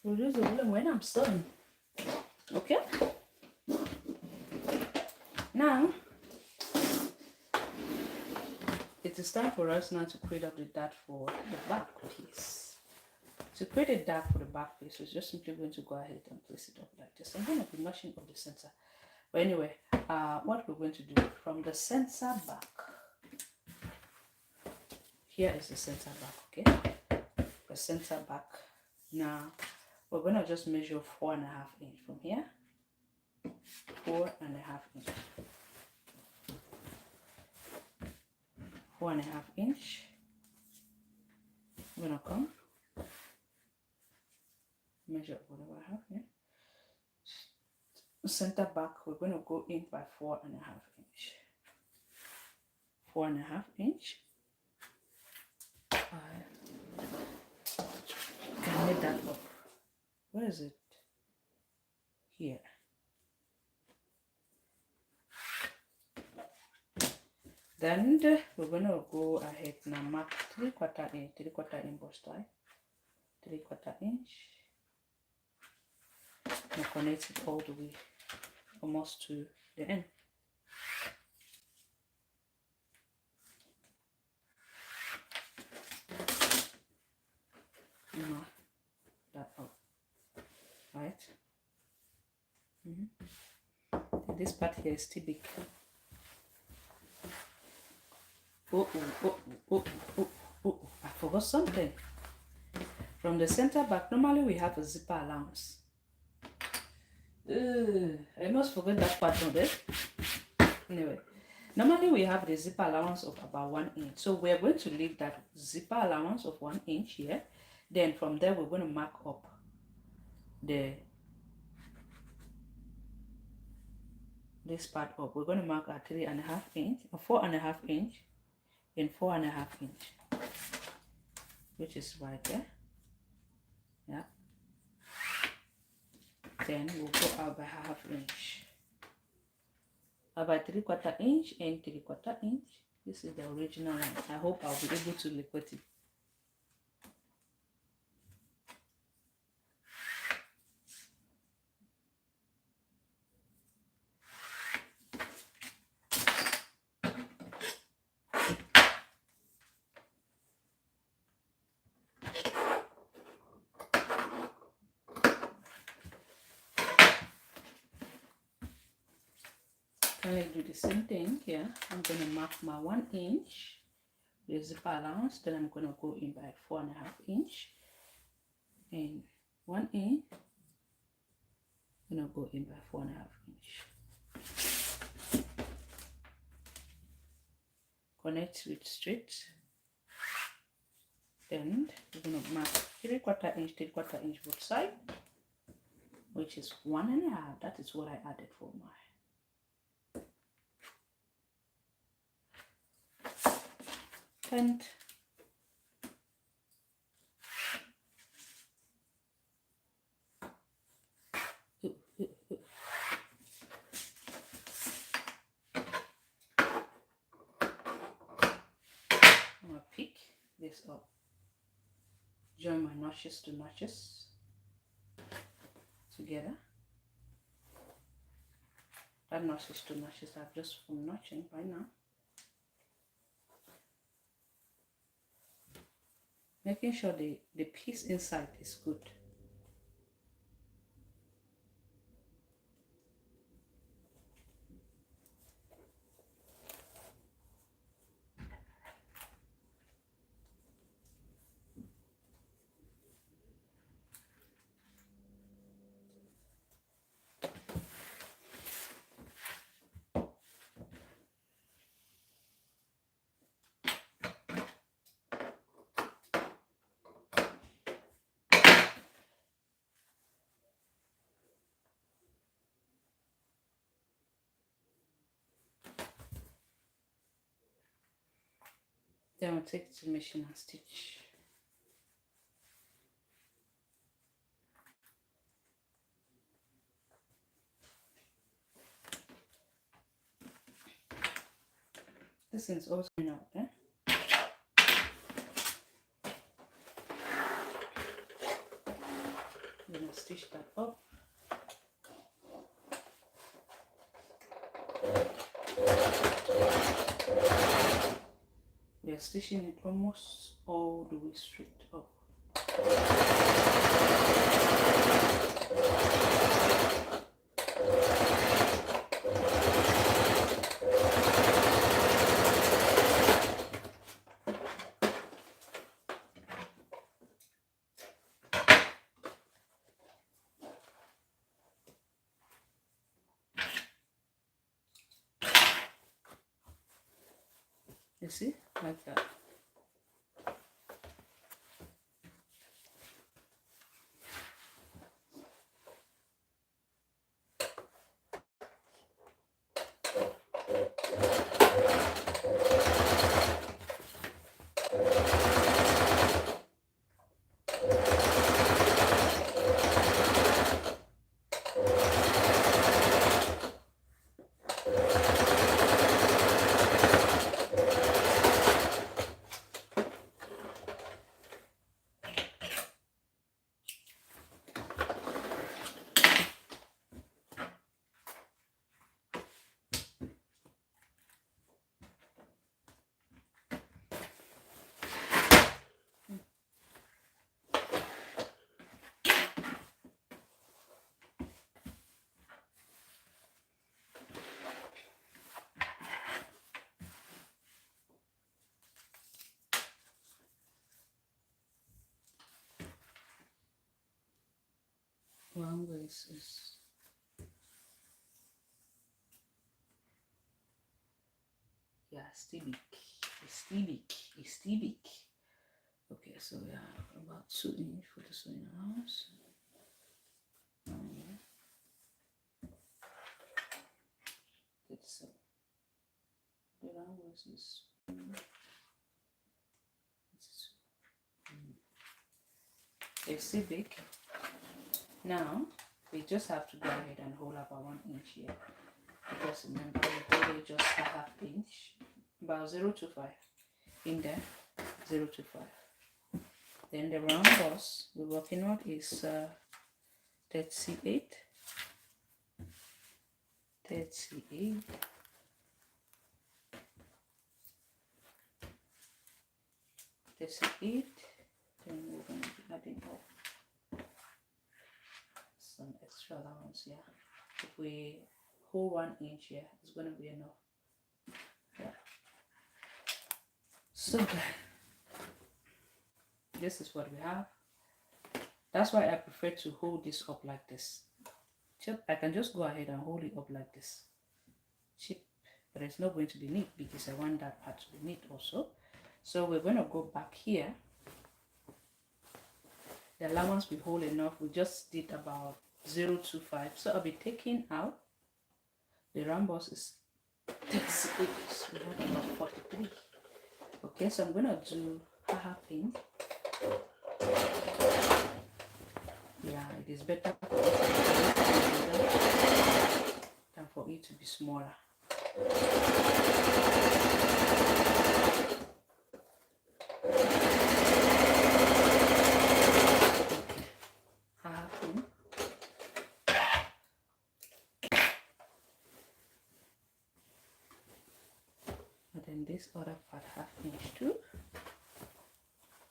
Reduce the volume when I'm sewing. Okay? Now, it is time for us now to create up the dart for the back piece. To create a dart for the back piece, we're just simply going to go ahead and place it up like this. I'm going to be notching up the center. But anyway, what we're going to do from the center back, here is the center back, okay? The center back. Now, we're going to just measure 4.5 inches from here. 4.5 inches. 4.5 inches. I'm going to come measure whatever I have here. Center back, we're going to go in by 4.5 inches. 4.5 inches. Can make that up. Where is it? Here. Then we're gonna go ahead now mark 3/4 inch, 3/4 inch bust tie, 3/4 inch. And connect it all the way, almost to the end. Mark that up, right? This part here is too big. Oh, I forgot something. From the center back, normally we have a zipper allowance. I almost forgot that part of it. Anyway, normally we have the zipper allowance of about 1 inch. So we're going to leave that zipper allowance of 1 inch here. Then from there, we're going to mark up this part up. We're going to mark at 3.5 inch or 4.5 inch and 4.5 inch, which is right there. Yeah. Then we'll go out by 1/2 inch. About 3/4 inch and 3/4 inch. This is the original one. I hope I'll be able to locate it. I do the same thing here. I'm going to mark my 1 inch with zipper allowance. Then I'm going to go in by 4.5 inch and 1 inch. I'm going to go in by 4.5 inch. Connect with straight. Then we're going to mark 3/4 inch, 3/4 inch both sides, which is 1.5. That is what I added for my tent. I'm gonna pick this up, join my notches to notches together. That notches to notches I've just from notching right now. Making sure the piece inside is good. Then we'll take it to machine and stitch. This is also coming out there. Then I'll stitch that up. We are stitching it almost all the way straight up. You see, like that. One waist is still big. It's still big. Okay, so we have about 2 inch for the sewing allowance. So the round waist is it's still big. Now we just have to go ahead and hold about 1 inch here, because remember we hold just a half inch, about 0.25 in there, 0.25. Then the round bust we're working on is 38, 38, 38. Then we're going to be adding up some extra allowance here. If we hold 1 inch here, it's going to be enough. Yeah. So this is what we have. That's why I prefer to hold this up like this. I can just go ahead and hold it up like this. Cheap, but it's not going to be neat because I want that part to be neat also. So we're going to go back here the allowance we hold enough. We just did about 0.25, so I'll be taking out the round bust is 36. We have about 43. Okay, so I'm gonna do half pin. Yeah, it is better than for it to be smaller. Half pin. And then this other part 1/2 inch too,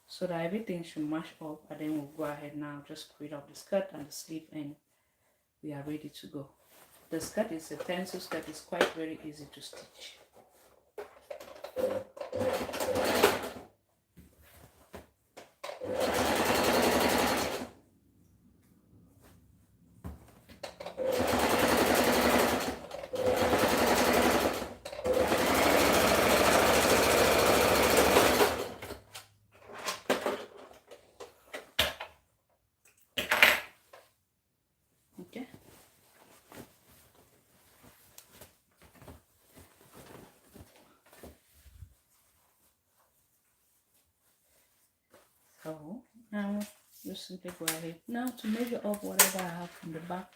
so that everything should match up. And then we'll go ahead now, just create up the skirt and the sleeve, and we are ready to go. The skirt is a pencil skirt. It's quite very easy to stitch. Okay. So now just simply go ahead now to measure up whatever I have from the back.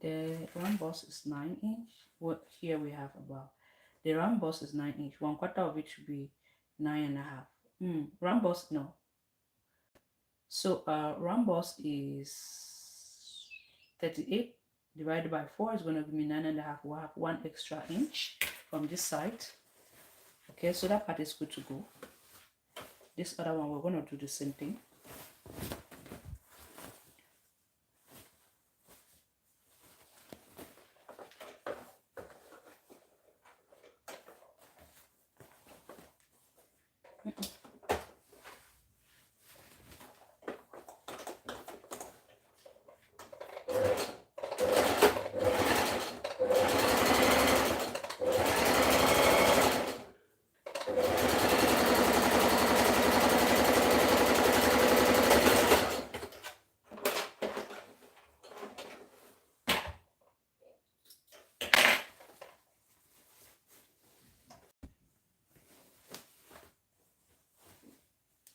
The round bust is 9 inch. What here we have about the round bust is 9 inch. 1/4 of it should be 9.5. Round bust no. So round bust is 38 divided by 4 is going to give me 9.5. We'll have 1 extra inch from this side. Okay, so that part is good to go. This other one, we're going to do the same thing.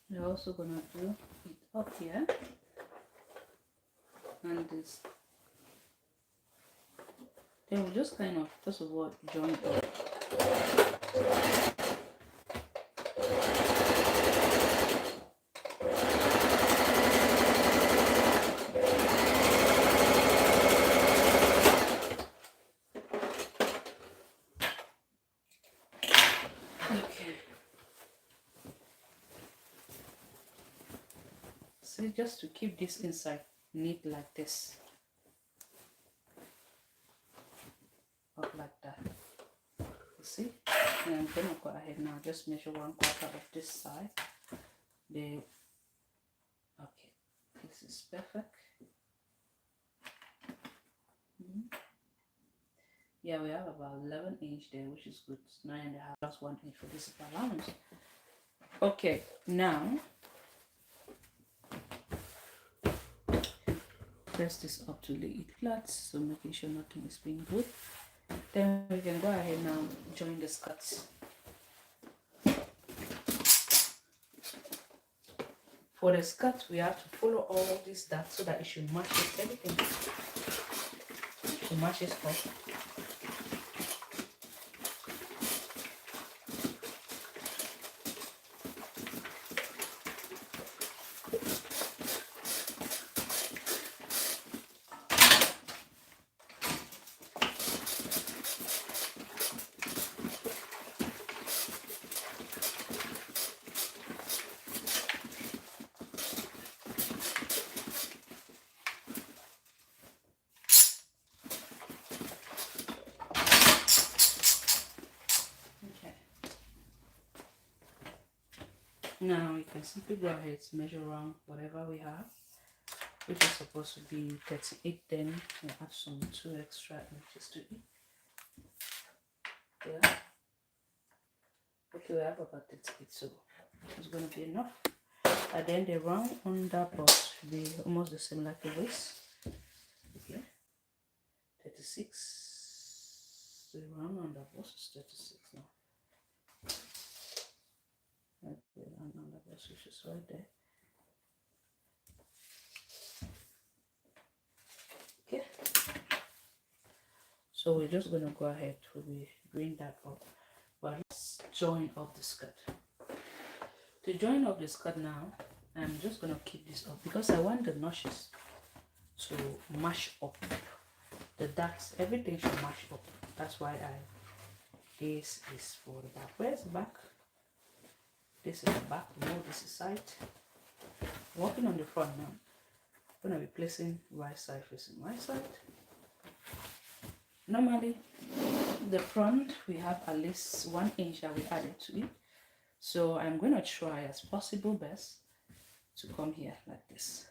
We're also gonna do it up here and this. Then we'll just kind of first of all join up. See, just to keep this inside neat like this, up like that. You see, and I'm gonna go ahead now, just measure 1/4 of this side. Okay, this is perfect. Yeah, we have about 11 inch there, which is good. 9.5 plus 1 inch for this allowance. Okay, now press this up to lay it flat, so making sure nothing is being good. Then we can go ahead now, join the skirts. For the skirt, we have to follow all this dots so that it should match everything. It should match it up. Now we can simply go ahead to measure around whatever we have, which is supposed to be 38. Then we'll add some 2 extra inches to it. Yeah. Okay, we have about 38, so it's going to be enough. And then the round under part should be almost the same like the waist. Okay, 36. The round under part is 36 now. Okay, round under part which is right there. Okay, so we're just gonna go ahead. We'll be bring that up, but let's join up the skirt. To join up the skirt now, I'm just gonna keep this up because I want the notches to mash up. The darts, everything should mash up. That's why this is for the back. Where's the back? This is the back. No, this is side. Working on the front now. I'm gonna be placing right side facing right side. Normally, the front we have at least 1 inch that we added to it. So I'm gonna try as possible best to come here like this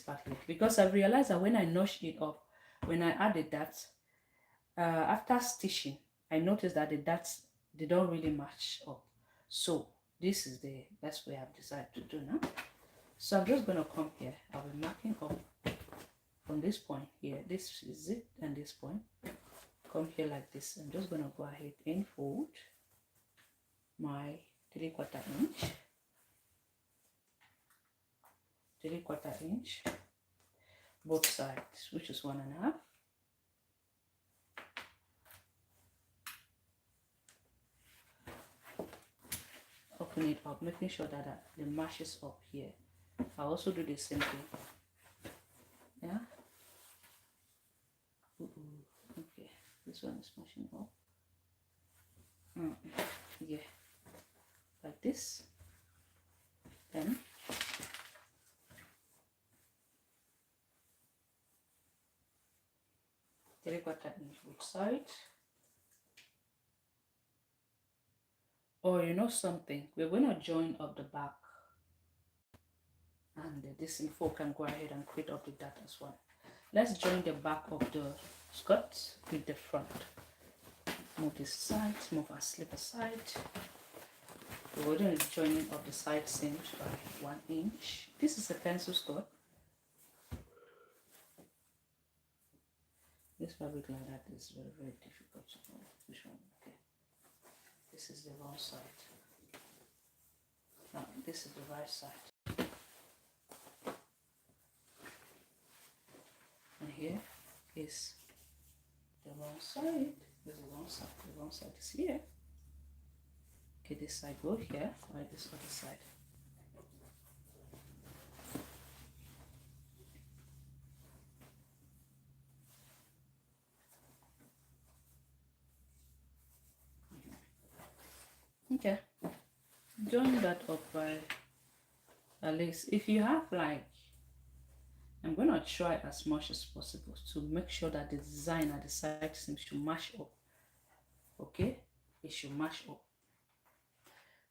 part here, because I've realized that when I notch it up, when I added that, after stitching, I noticed that the dots, they don't really match up. So this is the best way I've decided to do now. So I'm just gonna come here. I'll be marking up from this point here. This is it, and this point. Come here like this. I'm just gonna go ahead and fold my 3/4 inch. 3/4 inch, both sides, which is 1.5. Open it up, making sure that the matches up here. I also do the same thing. Yeah. Okay, this one is matching up. Yeah, like this. Then take that in both sides. Or you know something, we're gonna join up the back, and this info can go ahead and create up with that as well. Let's join the back of the skirt with the front. Move this side, move our slip aside. We're going to be joining up the side seams by 1 inch. This is a pencil skirt. This fabric like that is very, very difficult to know which one. Okay, this is the wrong side. Now this is the right side. And here is the wrong side. This is the wrong side. The wrong side is here. Okay, this side go here, right? This other side. Okay, join that up by at least, if you have like, I'm gonna try as much as possible to make sure that the design at the side seam should match up. Okay, it should match up,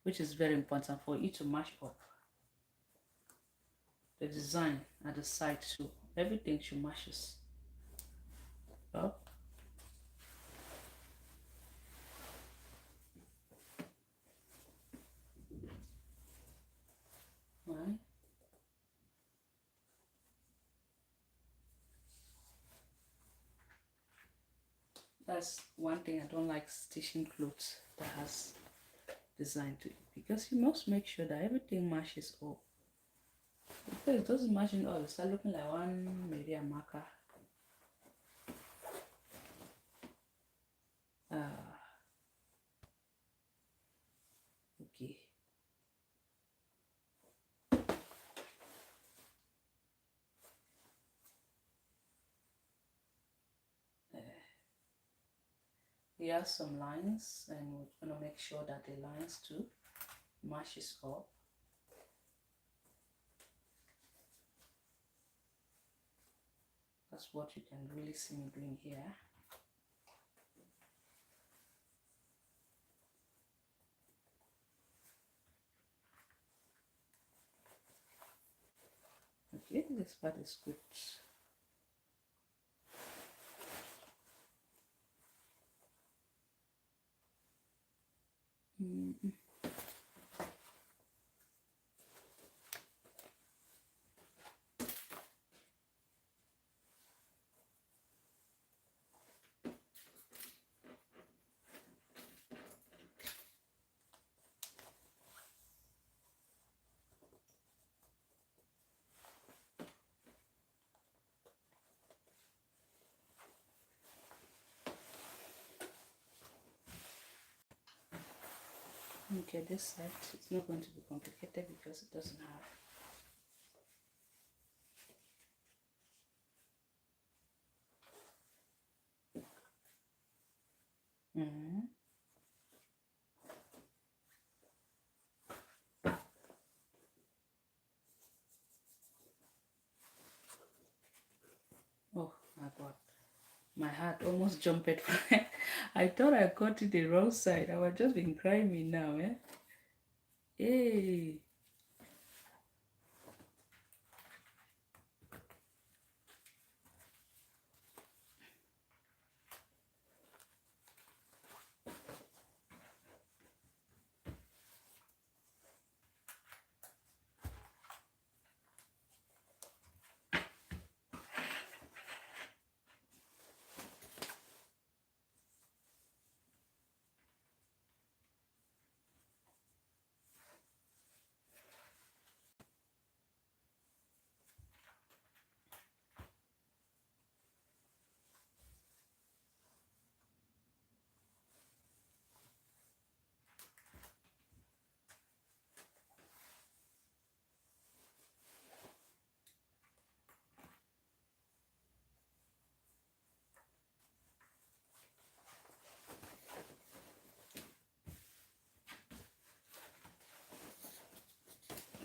which is very important for it to match up. The design at the side, so everything should match up. Right. That's one thing I don't like, stitching clothes that has design to it, because you must make sure that everything matches up. Because it doesn't match in all, it start looking like one maybe a marker. Okay. We have some lines, and we're gonna make sure that the lines too matches up. That's what you can really see me doing here. Okay, this part is good. Okay, this side, it's not going to be complicated because it doesn't have. Oh my God, my heart almost jumped. I thought I got it the wrong side. I was just been crying now, eh? Hey.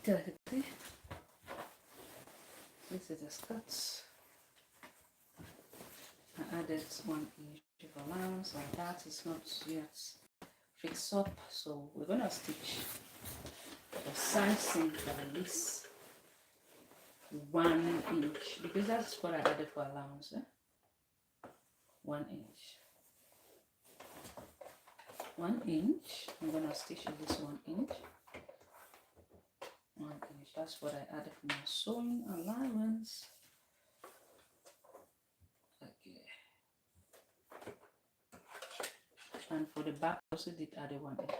Delicately. This is the skirts. I added 1 inch of allowance, and that is not yet fixed up, so we're gonna stitch the side seam for at least 1 inch because that's what I added for allowance. 1 inch. 1 inch. I'm gonna stitch at least 1 inch. 1 inch. That's what I added for my sewing allowance. Okay. And for the back, I also did add a 1 inch.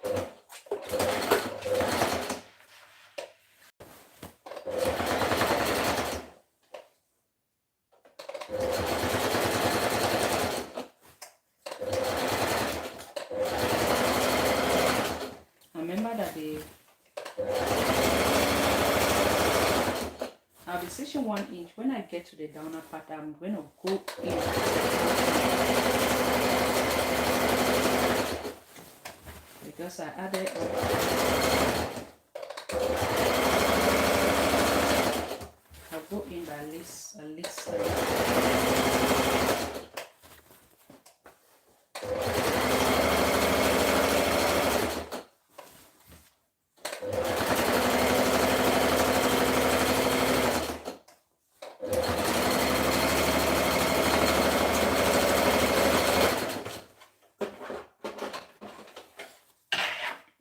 Remember that I'll be stitching 1 inch. When I get to the downer part, I'm going to go in because I added I'll go in by at least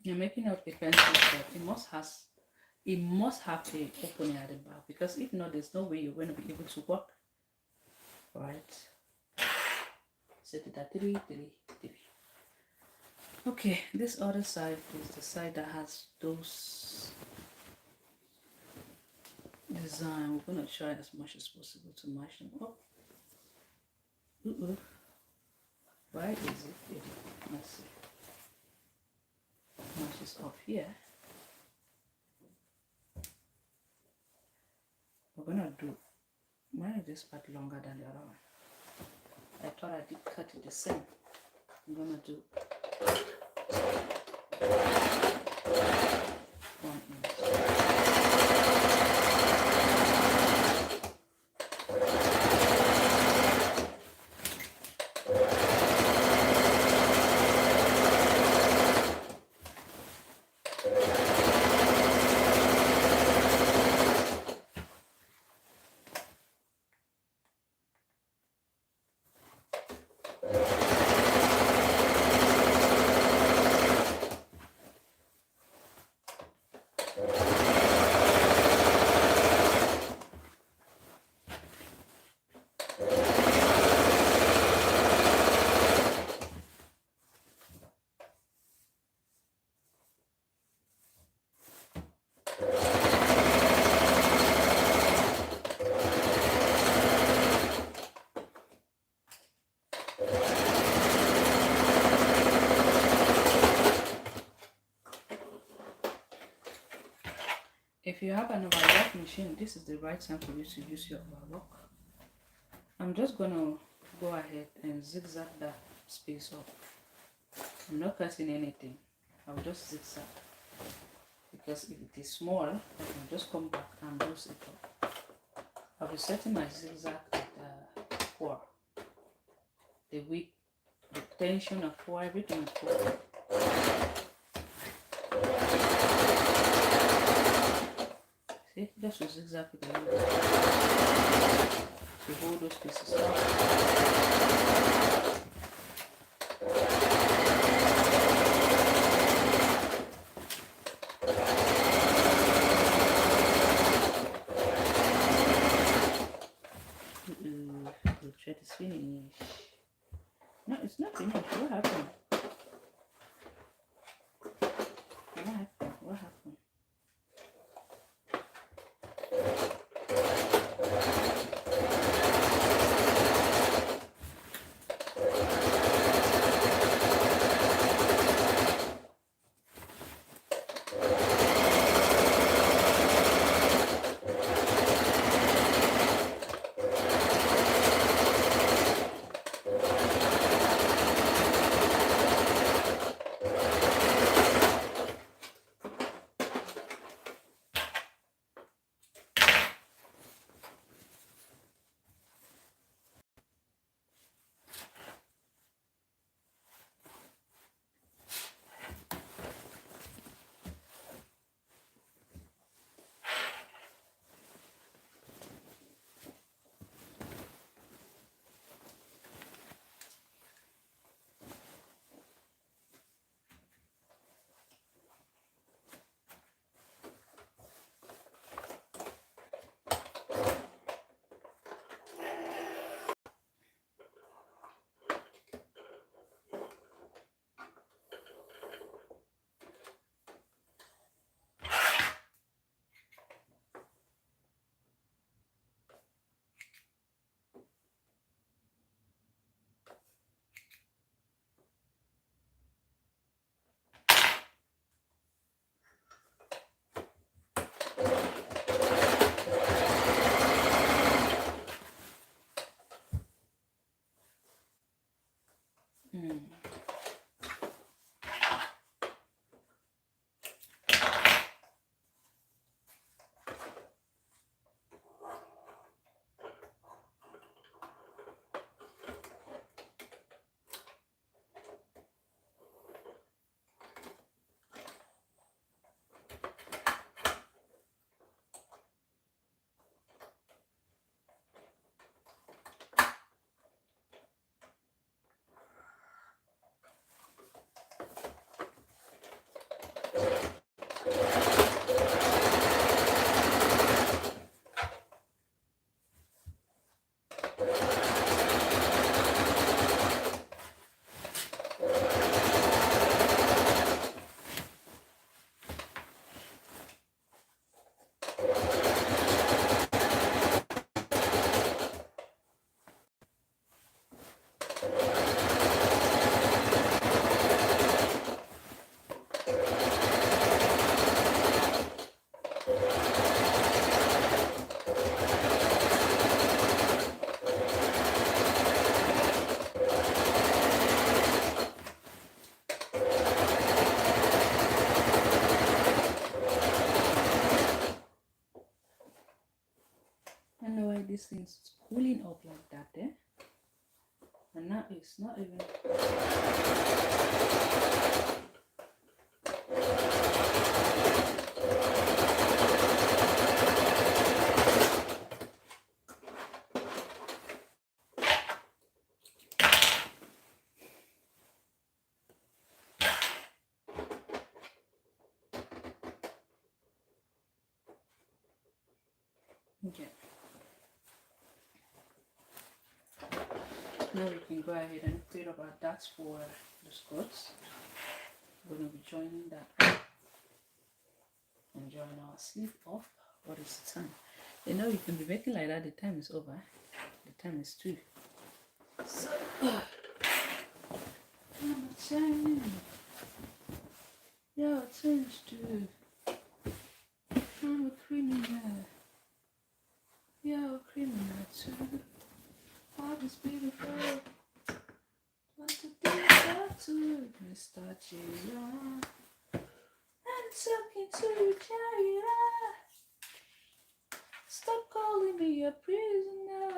you're making up a pencil skirt. It must have the opening at the back because if not, there's no way you're going to be able to work. Right? Set it at 3, 3, 3. Okay, this other side is the side that has those design. We're going to try as much as possible to match them up. Why is it? Let's see. Matches up here. We're gonna do mine this part longer than the other one. I thought I did cut it the same. I'm gonna do 1 inch. if you have an overlock machine, this is the right time for you to use your overlock. I'm just gonna go ahead and zigzag that space up. I'm not cutting anything. I'll just zigzag, because if it is small, I can just come back and loose it up. I'll be setting my zigzag at 4. The width, the tension of 4, everything is 4. See, just to zigzag with the loop to hold those pieces up. The thread is finished. No, it's not finished. What happened? What happened? What happened? This thing's pulling up like that, eh? And now it's not even. Okay. Now we can go ahead and create about that for the skirts. We're going to be joining that and join our sleeve off. What is the time? You know, you can be making like that. The time is over. The time is 2. So, time. Yeah, it turns 2. I'm a criminal. You're a criminal too. Love is beautiful. Want to be that too, Mr. Jira. I'm talking to you, Jira. Stop calling me a prisoner.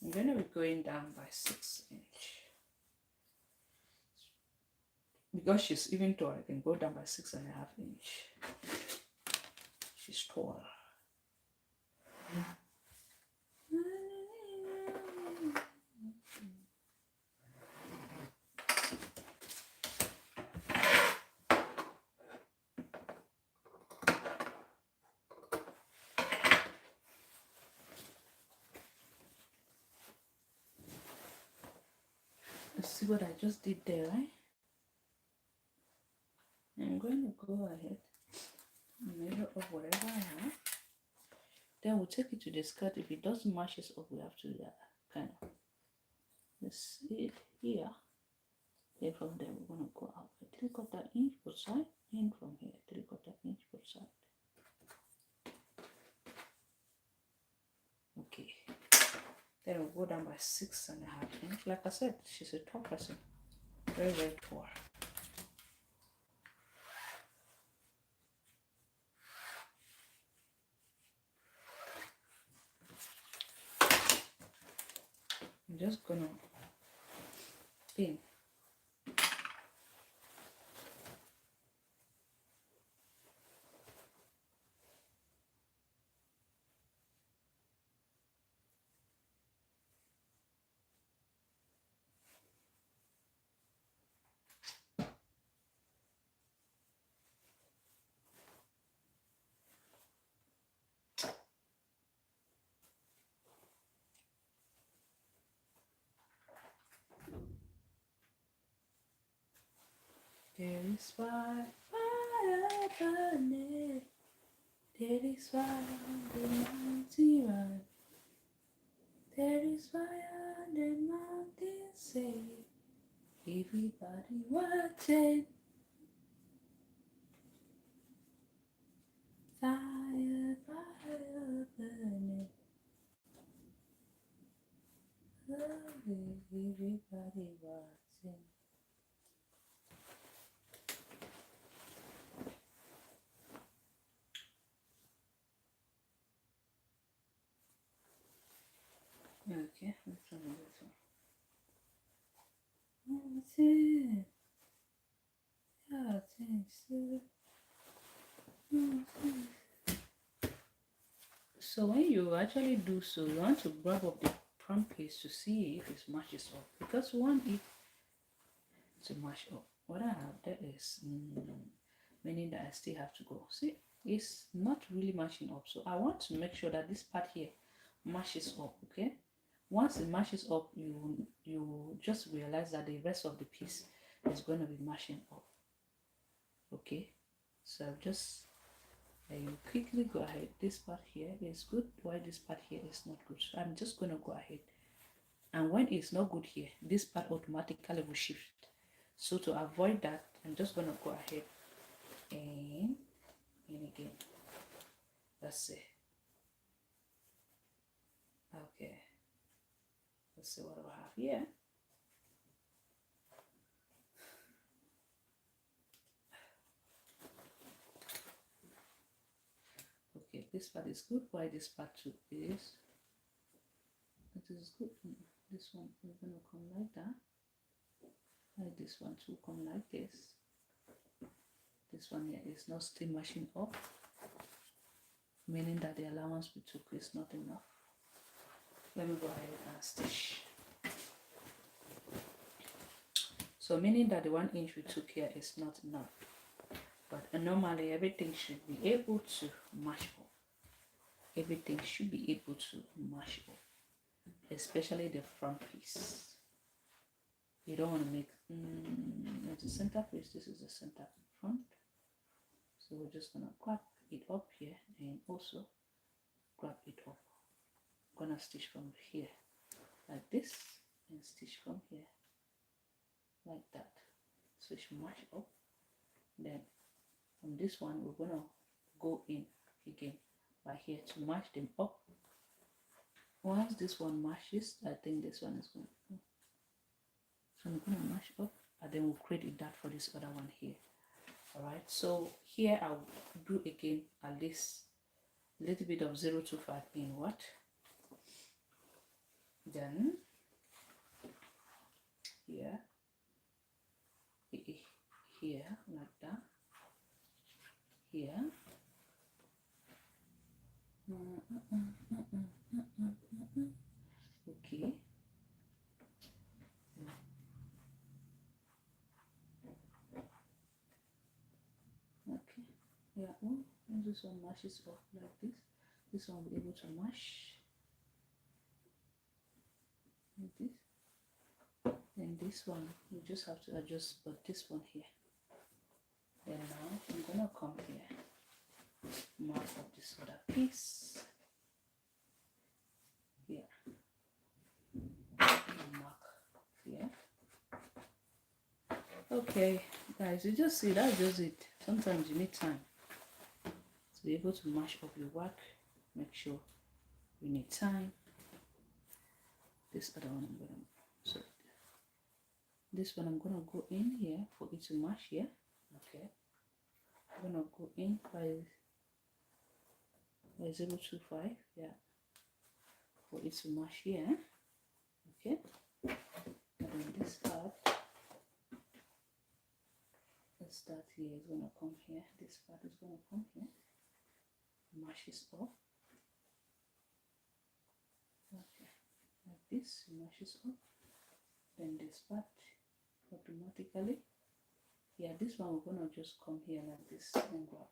I'm going to be going down by 6 inch. Because she's even tall, I can go down by 6.5 inch. She's tall. Let's see what I just did there, right? I'm going to go ahead and measure up whatever I have. Then we'll take it to the skirt. If it doesn't match us up, we have to kind of, let's see it here. Then from there, we're going to go out. 3/4 inch per side, and from here, 3/4 inch per side. Okay. Then we'll go down by 6.5 inch. Like I said, she's a tall person. Very, very tall. I'm just gonna pin. There is fire burning. There is fire on the mountain run. There is fire on the mountain say. Everybody watching. Fire, fire burning. Everybody watching. Okay, let's try this one. That's it. Yeah, thanks. So when you actually do so, you want to grab up the front piece to see if it matches up, because you want it to match up. What I have there is meaning that I still have to go. See, it's not really matching up, so I want to make sure that this part here matches up. Okay, once it matches up, you just realize that the rest of the piece is going to be matching up. Okay, so just you quickly go ahead. This part here is good, while this part here is not good. So I'm just going to go ahead, and when it's not good here, this part automatically will shift. So to avoid that, I'm just going to go ahead and again. That's it. Okay, let's see what I have here. Okay, this part is good, while this part too is. It is good. This one is going to come like that. And this one too come like this. This one here is not still matching up, meaning that the allowance we took is not enough. Let me go ahead and stitch. So meaning that the 1 inch we took here is not enough. But normally everything should be able to match up. Everything should be able to match up, especially the front piece. You don't want to make the center piece. This is the center front. So we're just gonna grab it up here and also grab it up. I'm gonna stitch from here like this and stitch from here like that. So it should match up. Then from this one we're gonna go in again by here to match them up. Once this one matches, I think this one is going to, so I'm going to match up, and then we'll create a dart for this other one here. All right, so here I'll do again at least a little bit of 025 inward, then here like that, here okay. Okay, yeah, this one matches off like this one will be able to match like this. Then this one you just have to adjust, but this one here. Then now I'm gonna come here, mark up this other piece here, and mark here. Okay guys, you just see, that's just it. Sometimes you need time to be able to match up your work. Make sure you need time. This other one I'm gonna, so this one I'm gonna go in here for it to match here. Okay, I'm gonna go in by 025, yeah, for it to match here. Okay, and then this part here is gonna come here. This part is gonna come here. Matches up. Okay, like this, matches up. Then this part automatically. Yeah, this one we're gonna just come here like this and go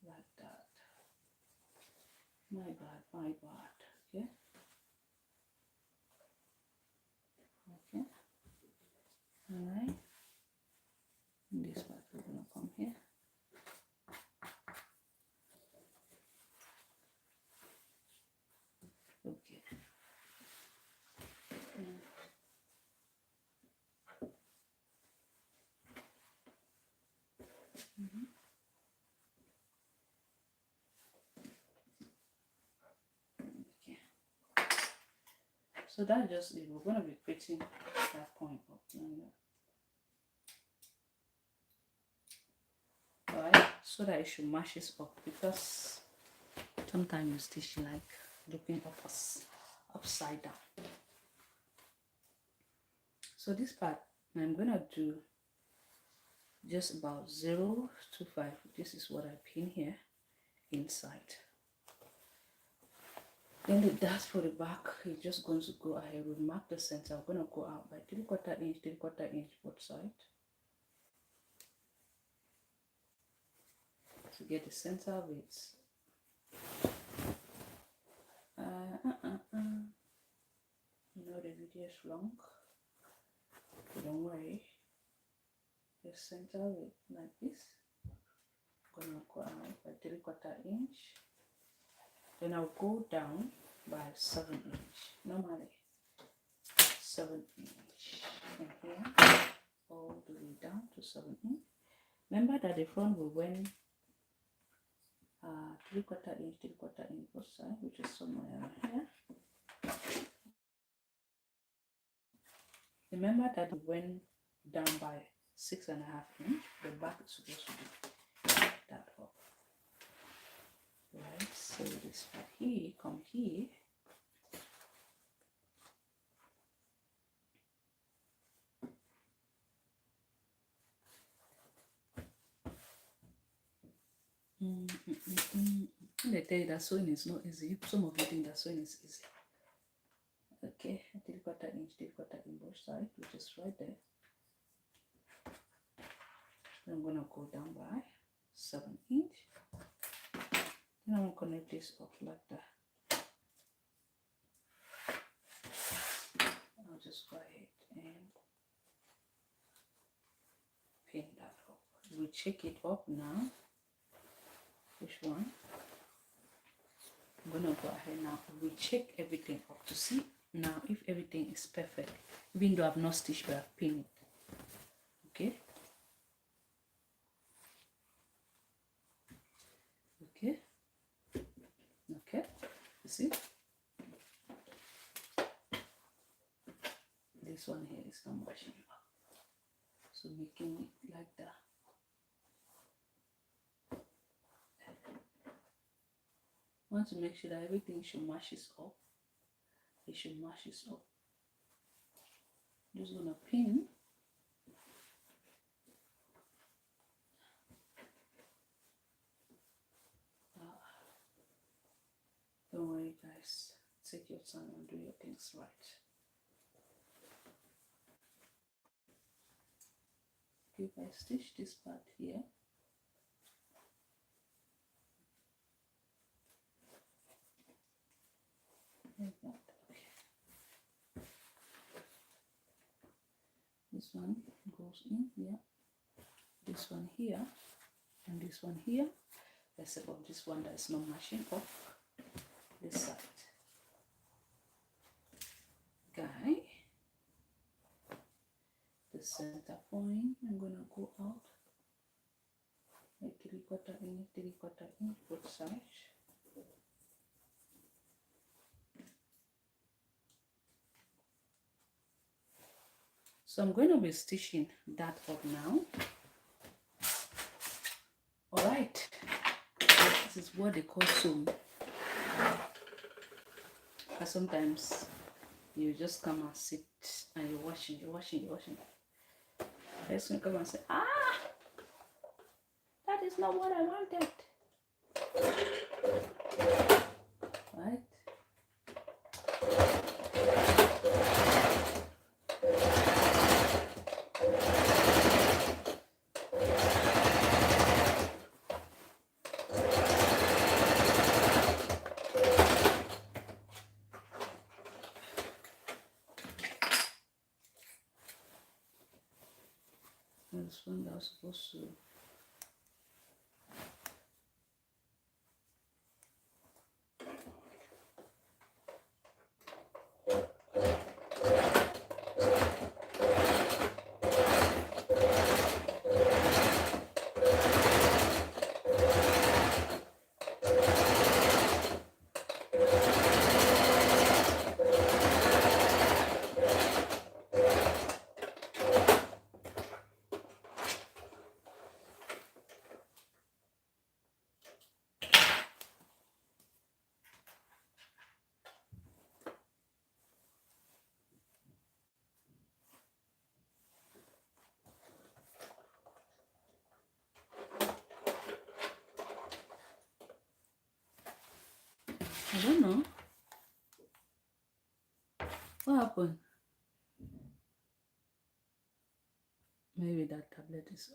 like that. My bad. Okay. Okay. Alright. This part we're gonna come here. Okay. Okay. So that just it. We're gonna be creating that point up. Alright, so that it should matches up, because sometimes you stitch like looking upside down. So this part I'm gonna do just about 025. This is what I pin here inside. Then the dart for the back is just going to go ahead. We'll mark the center. I'm gonna go out by 3/4 inch, 3/4 inch both sides to get the center of it. You know the video is long, but don't worry. The center of it like this. I'm gonna go out by 3/4 inch. Then I'll go down by 7 inch. Normally 7 inch, and here all the way down to 7 inch. Remember that the front will went 3/4 inch, 3/4 inch both sides, which is somewhere around here. Remember that it went down by 6.5 inch. The back is supposed to be that up. Right, so this part here, come here. They tell you that sewing is not easy. Some of you think that sewing is easy. Okay, 3/4 inch, 3/4 inch both sides, which is right there. I'm gonna go down by 7 inch. And I'm going to connect this up like that. I'll just go ahead and pin that up. We check it up now. Which one? I'm gonna go ahead now. We check everything up to see now if everything is perfect. Even though I've not stitched, but I've pinned it. Okay. Okay. Okay. You see? This one here is not matching up. So making it like that. Want to make sure that everything should matches up. It should matches up. Just gonna pin. Don't worry, guys. Take your time and do your things right. If I stitch this part here, like that. Okay. This one goes in here, this one here, and this one here, except for this one that is not matching up this side. Guy, the center point, I'm gonna go out like 3/4 inch, 3/4 inch, both sides. So I'm going to be stitching that up now. All right, this is what they call seam. But sometimes you just come and sit and you're washing. First you come and say, that is not what I wanted. Right? This one that was supposed to I don't know. What happened? Maybe that tablet is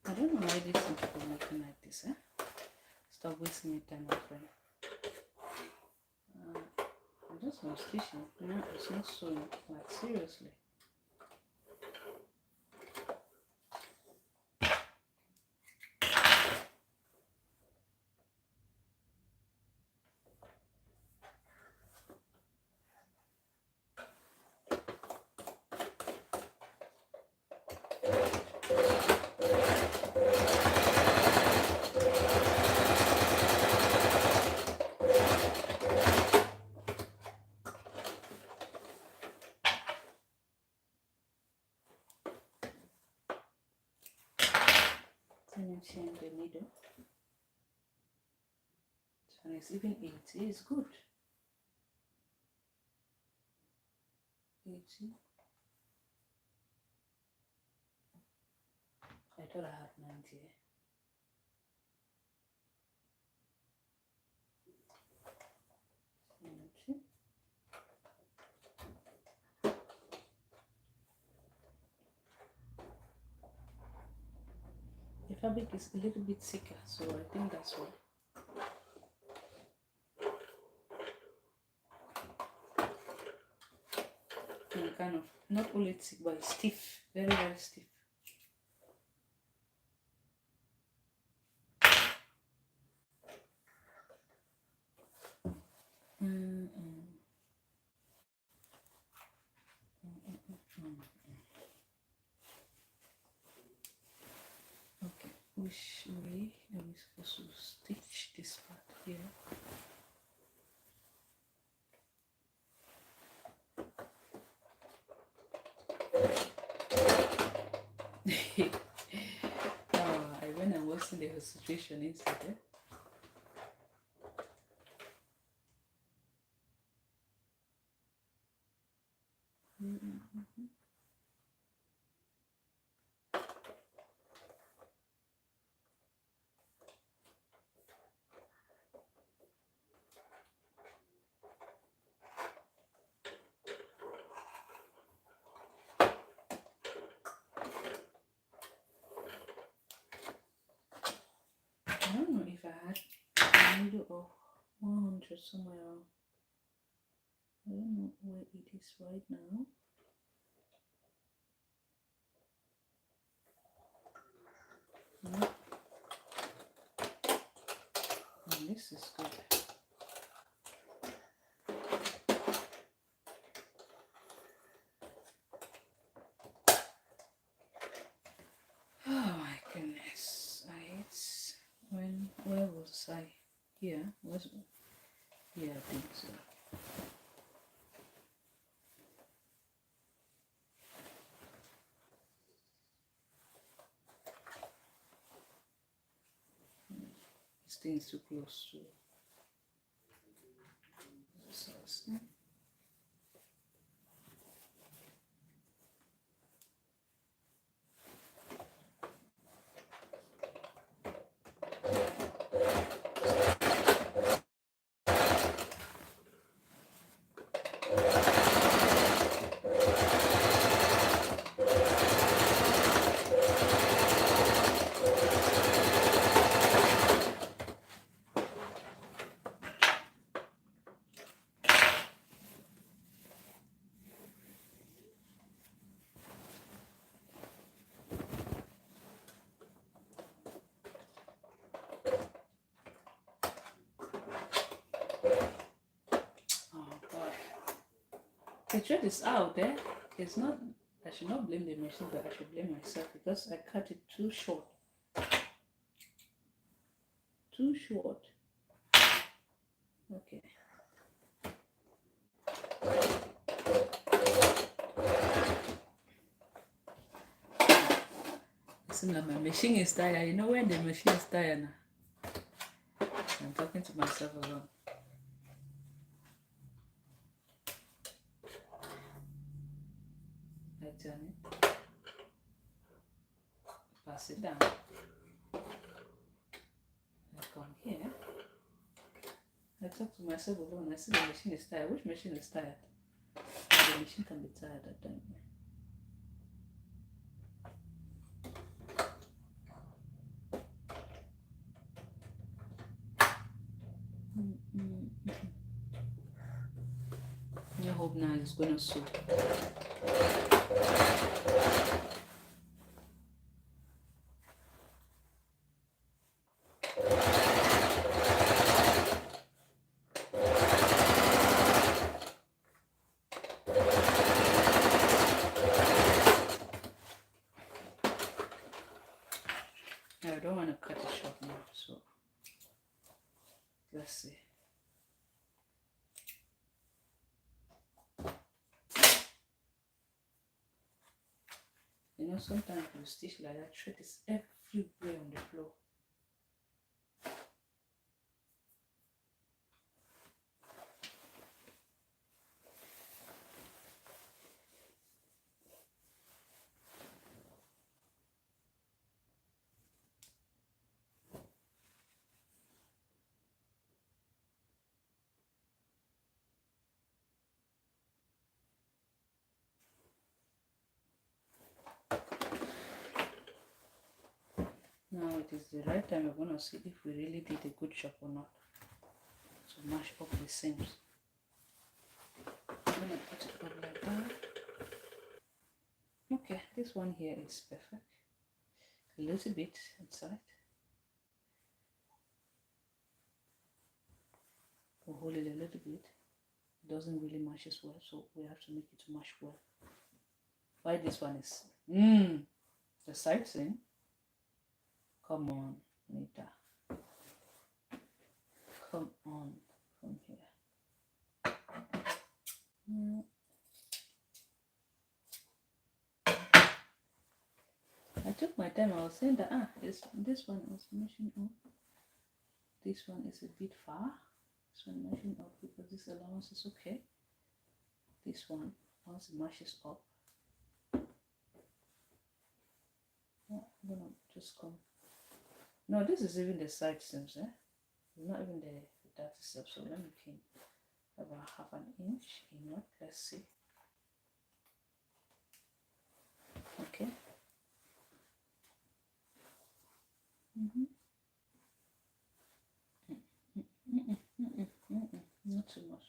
I don't know why these people making like this, eh? Stop wasting your time, my friend. I'm just not stitching. No, it's not sewing. Like, seriously. Finishing the needle. and it's even 80. It's good. 80. I thought I had 90. The fabric is a little bit thicker, so I think that's why. And kind of not only thick, but stiff, very, very stiff. Okay, which way are we supposed to stitch this part here? When I was in the situation inside, I don't know if I had a needle of 100 somewhere around. I don't know where it is right now. No. And this is good. Oh my goodness. Where was I? Here? Yeah, I think so. This thing is too close to the sauce. The thread is out there. It's not, I should not blame the machine, but I should blame myself because I cut it too short. Too short. Okay. It seems like my machine is tired. You know when the machine is tired now? I'm talking to myself alone. I turn it. Pass it down. I come here. I talk to myself alone. I see the machine is tired. Which machine is tired? The machine can be tired at times. I hope now it's gonna sew. I don't want to cut it short now, so let's see. You know, sometimes you stitch like that, thread is everywhere on the floor. Now it is the right time we're going to see if we really did a good job or not. To mash up the seams. I'm going to put it up like that. Okay, this one here is perfect. A little bit inside. We'll hold it a little bit. It doesn't really mash as well, so we have to make it to mash well. Why this one is the side seam? Come on, Nita. Come on from here. I took my time. I was saying that this one was mashing up. This one is a bit far. This one mashing up because this allowance is okay. This one, once it mashes up, I'm gonna just come. No, this is even the side seams, eh? It's not even the dirty stuff. So let me pin about half an inch inward. Let's see. Okay. Not too much.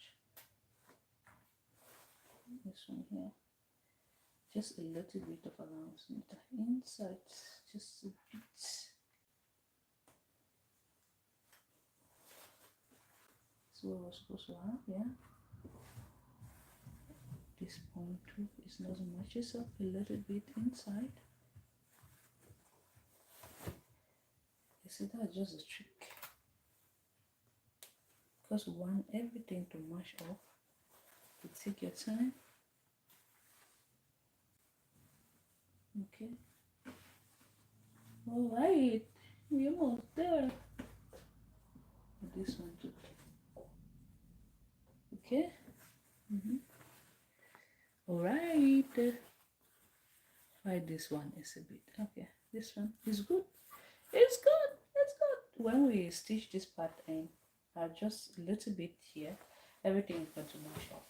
This one here, just a little bit of allowance inside, just a bit. So what we're supposed to have, yeah. This point too is not matches up a little bit inside. You see, that's just a trick. Because we want everything to mash up. You take your time. Okay. All right, we're almost there. This one too. Okay. All right. Why this one is a bit okay? This one is good. It's good. It's good. When we stitch this part in, just a little bit here, everything is going to mash up.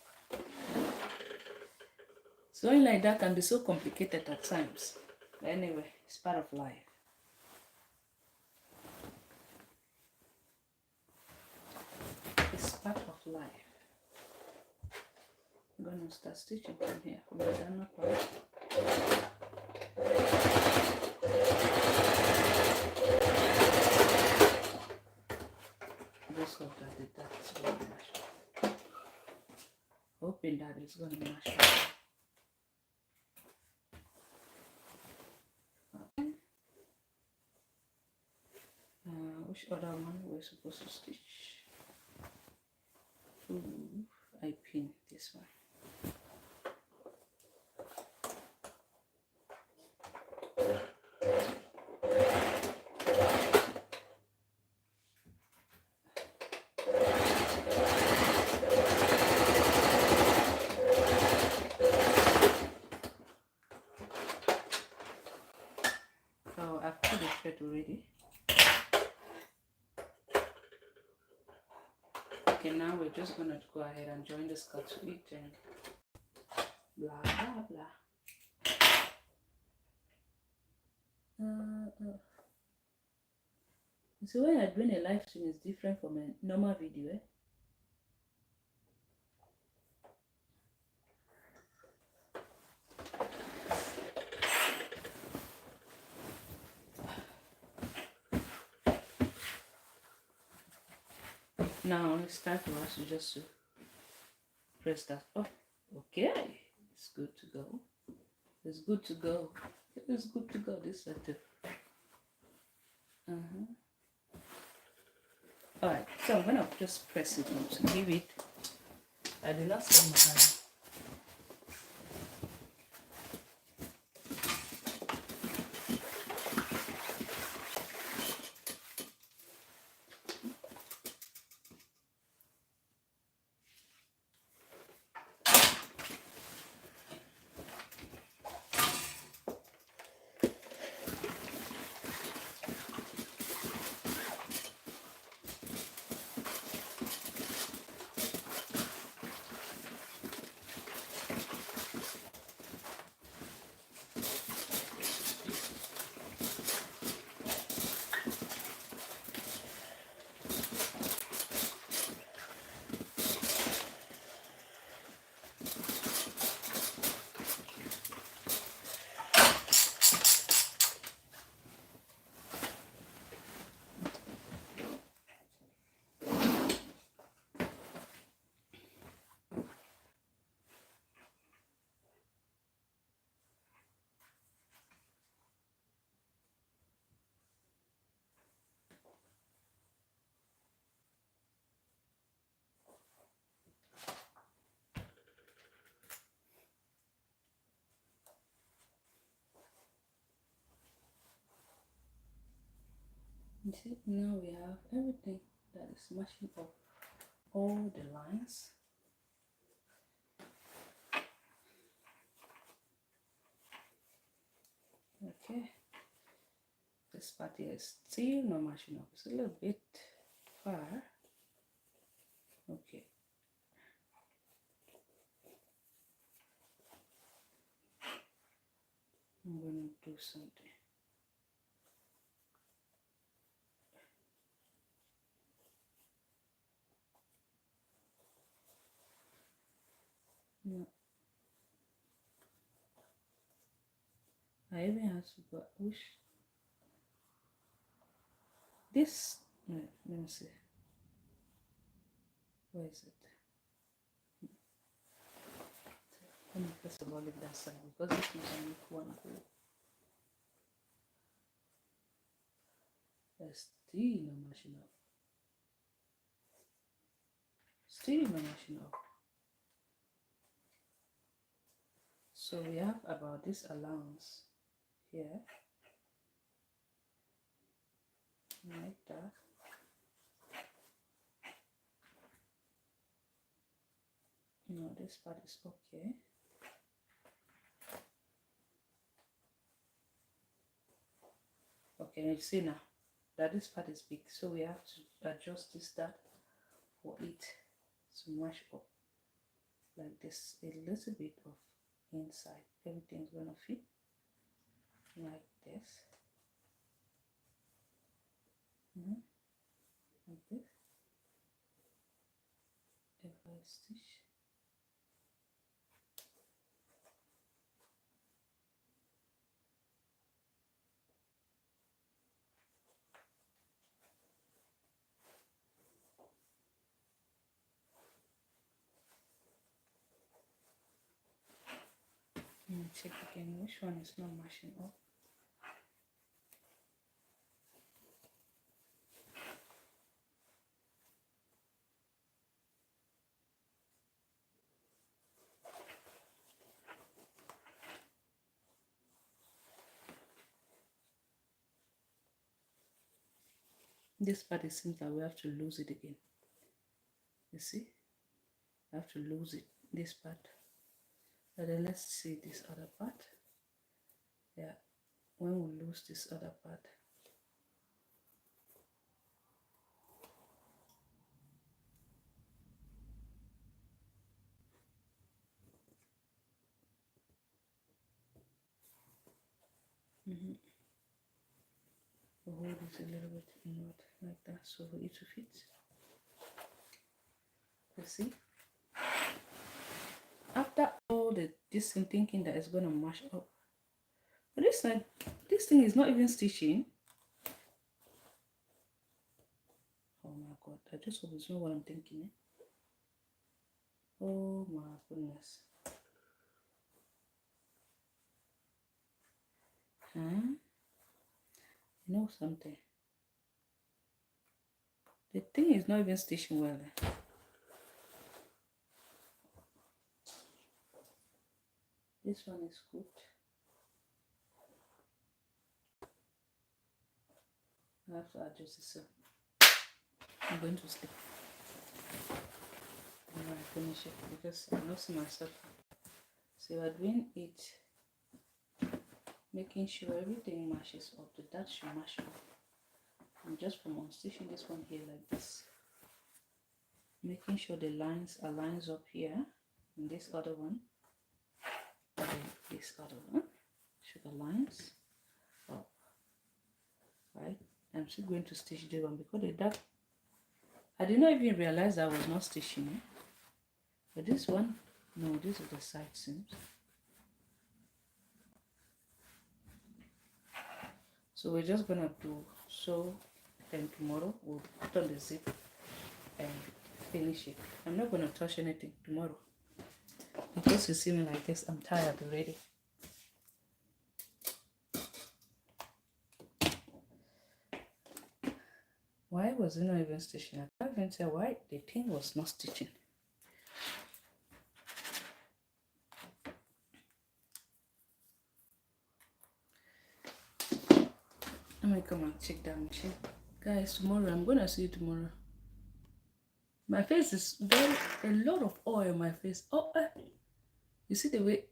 Sewing like that can be so complicated at times. But anyway, it's part of life. It's part of life. I'm going to start stitching from here, from the down part. Just hope that that's going to mash up. Hoping that it's going to mash up. Okay. Which other one we're supposed to stitch? Ooh, I pinned this one. So I've put the thread already. Okay, now we're just going to go ahead and join the skirt to it and blah blah blah. So when I'm doing a live stream, it's different from a normal video. Eh? Now it's time for us to just press that up. Okay, it's good to go. It's good to go. It's good to go. This set. Alright, so I'm gonna just press it on to give it. I did not set my hand. You see, now we have everything that is matching up all the lines. Okay, this part here is still not matching up. It's a little bit far. Okay. I'm gonna do something. No. I even have to go which this wait, let me see. Where is it? Let me first of all leave that side because this is only one go. There's still no machine up. Still no machine up. So we have about this allowance here. Like that. No, this part is okay. Okay, you see now that this part is big, so we have to adjust this that for it to match up like this. A little bit of inside, everything's gonna fit like this. Like this. If I stitch. Check again which one is not matching up. This part is seems like we have to lose it again. You see? I have to lose it, this part. And then let's see this other part. Yeah, when we lose this other part. We'll hold it a little bit inward like that so for it to fit. You see? After all the this thing thinking that it's gonna mash up. But this time, this thing is not even stitching. Oh my god, I just hope it's not what I'm thinking. Oh my goodness. Huh? You know something? The thing is not even stitching well. This one is good. I have to adjust this up. I'm going to sleep when I finish it because I don't see myself. So we're doing it, making sure everything matches up. That should match up. And just from unstitching this one here like this, making sure the lines aligns up here in this other one, and then this other one should aligns up. Right? I'm still going to stitch the one because that I did not even realize I was not stitching it. But this one, no, this is the side seams. So we're just gonna do so, then tomorrow we'll put on the zip and finish it. I'm not gonna touch anything tomorrow. In case you see me like this, I'm tired already. Why was it not even stitching? I can't even tell why the thing was not stitching. Let me come and check that machine. Guys, tomorrow I'm gonna see you tomorrow. My face is very a lot of oil on my face. Oh, you see the way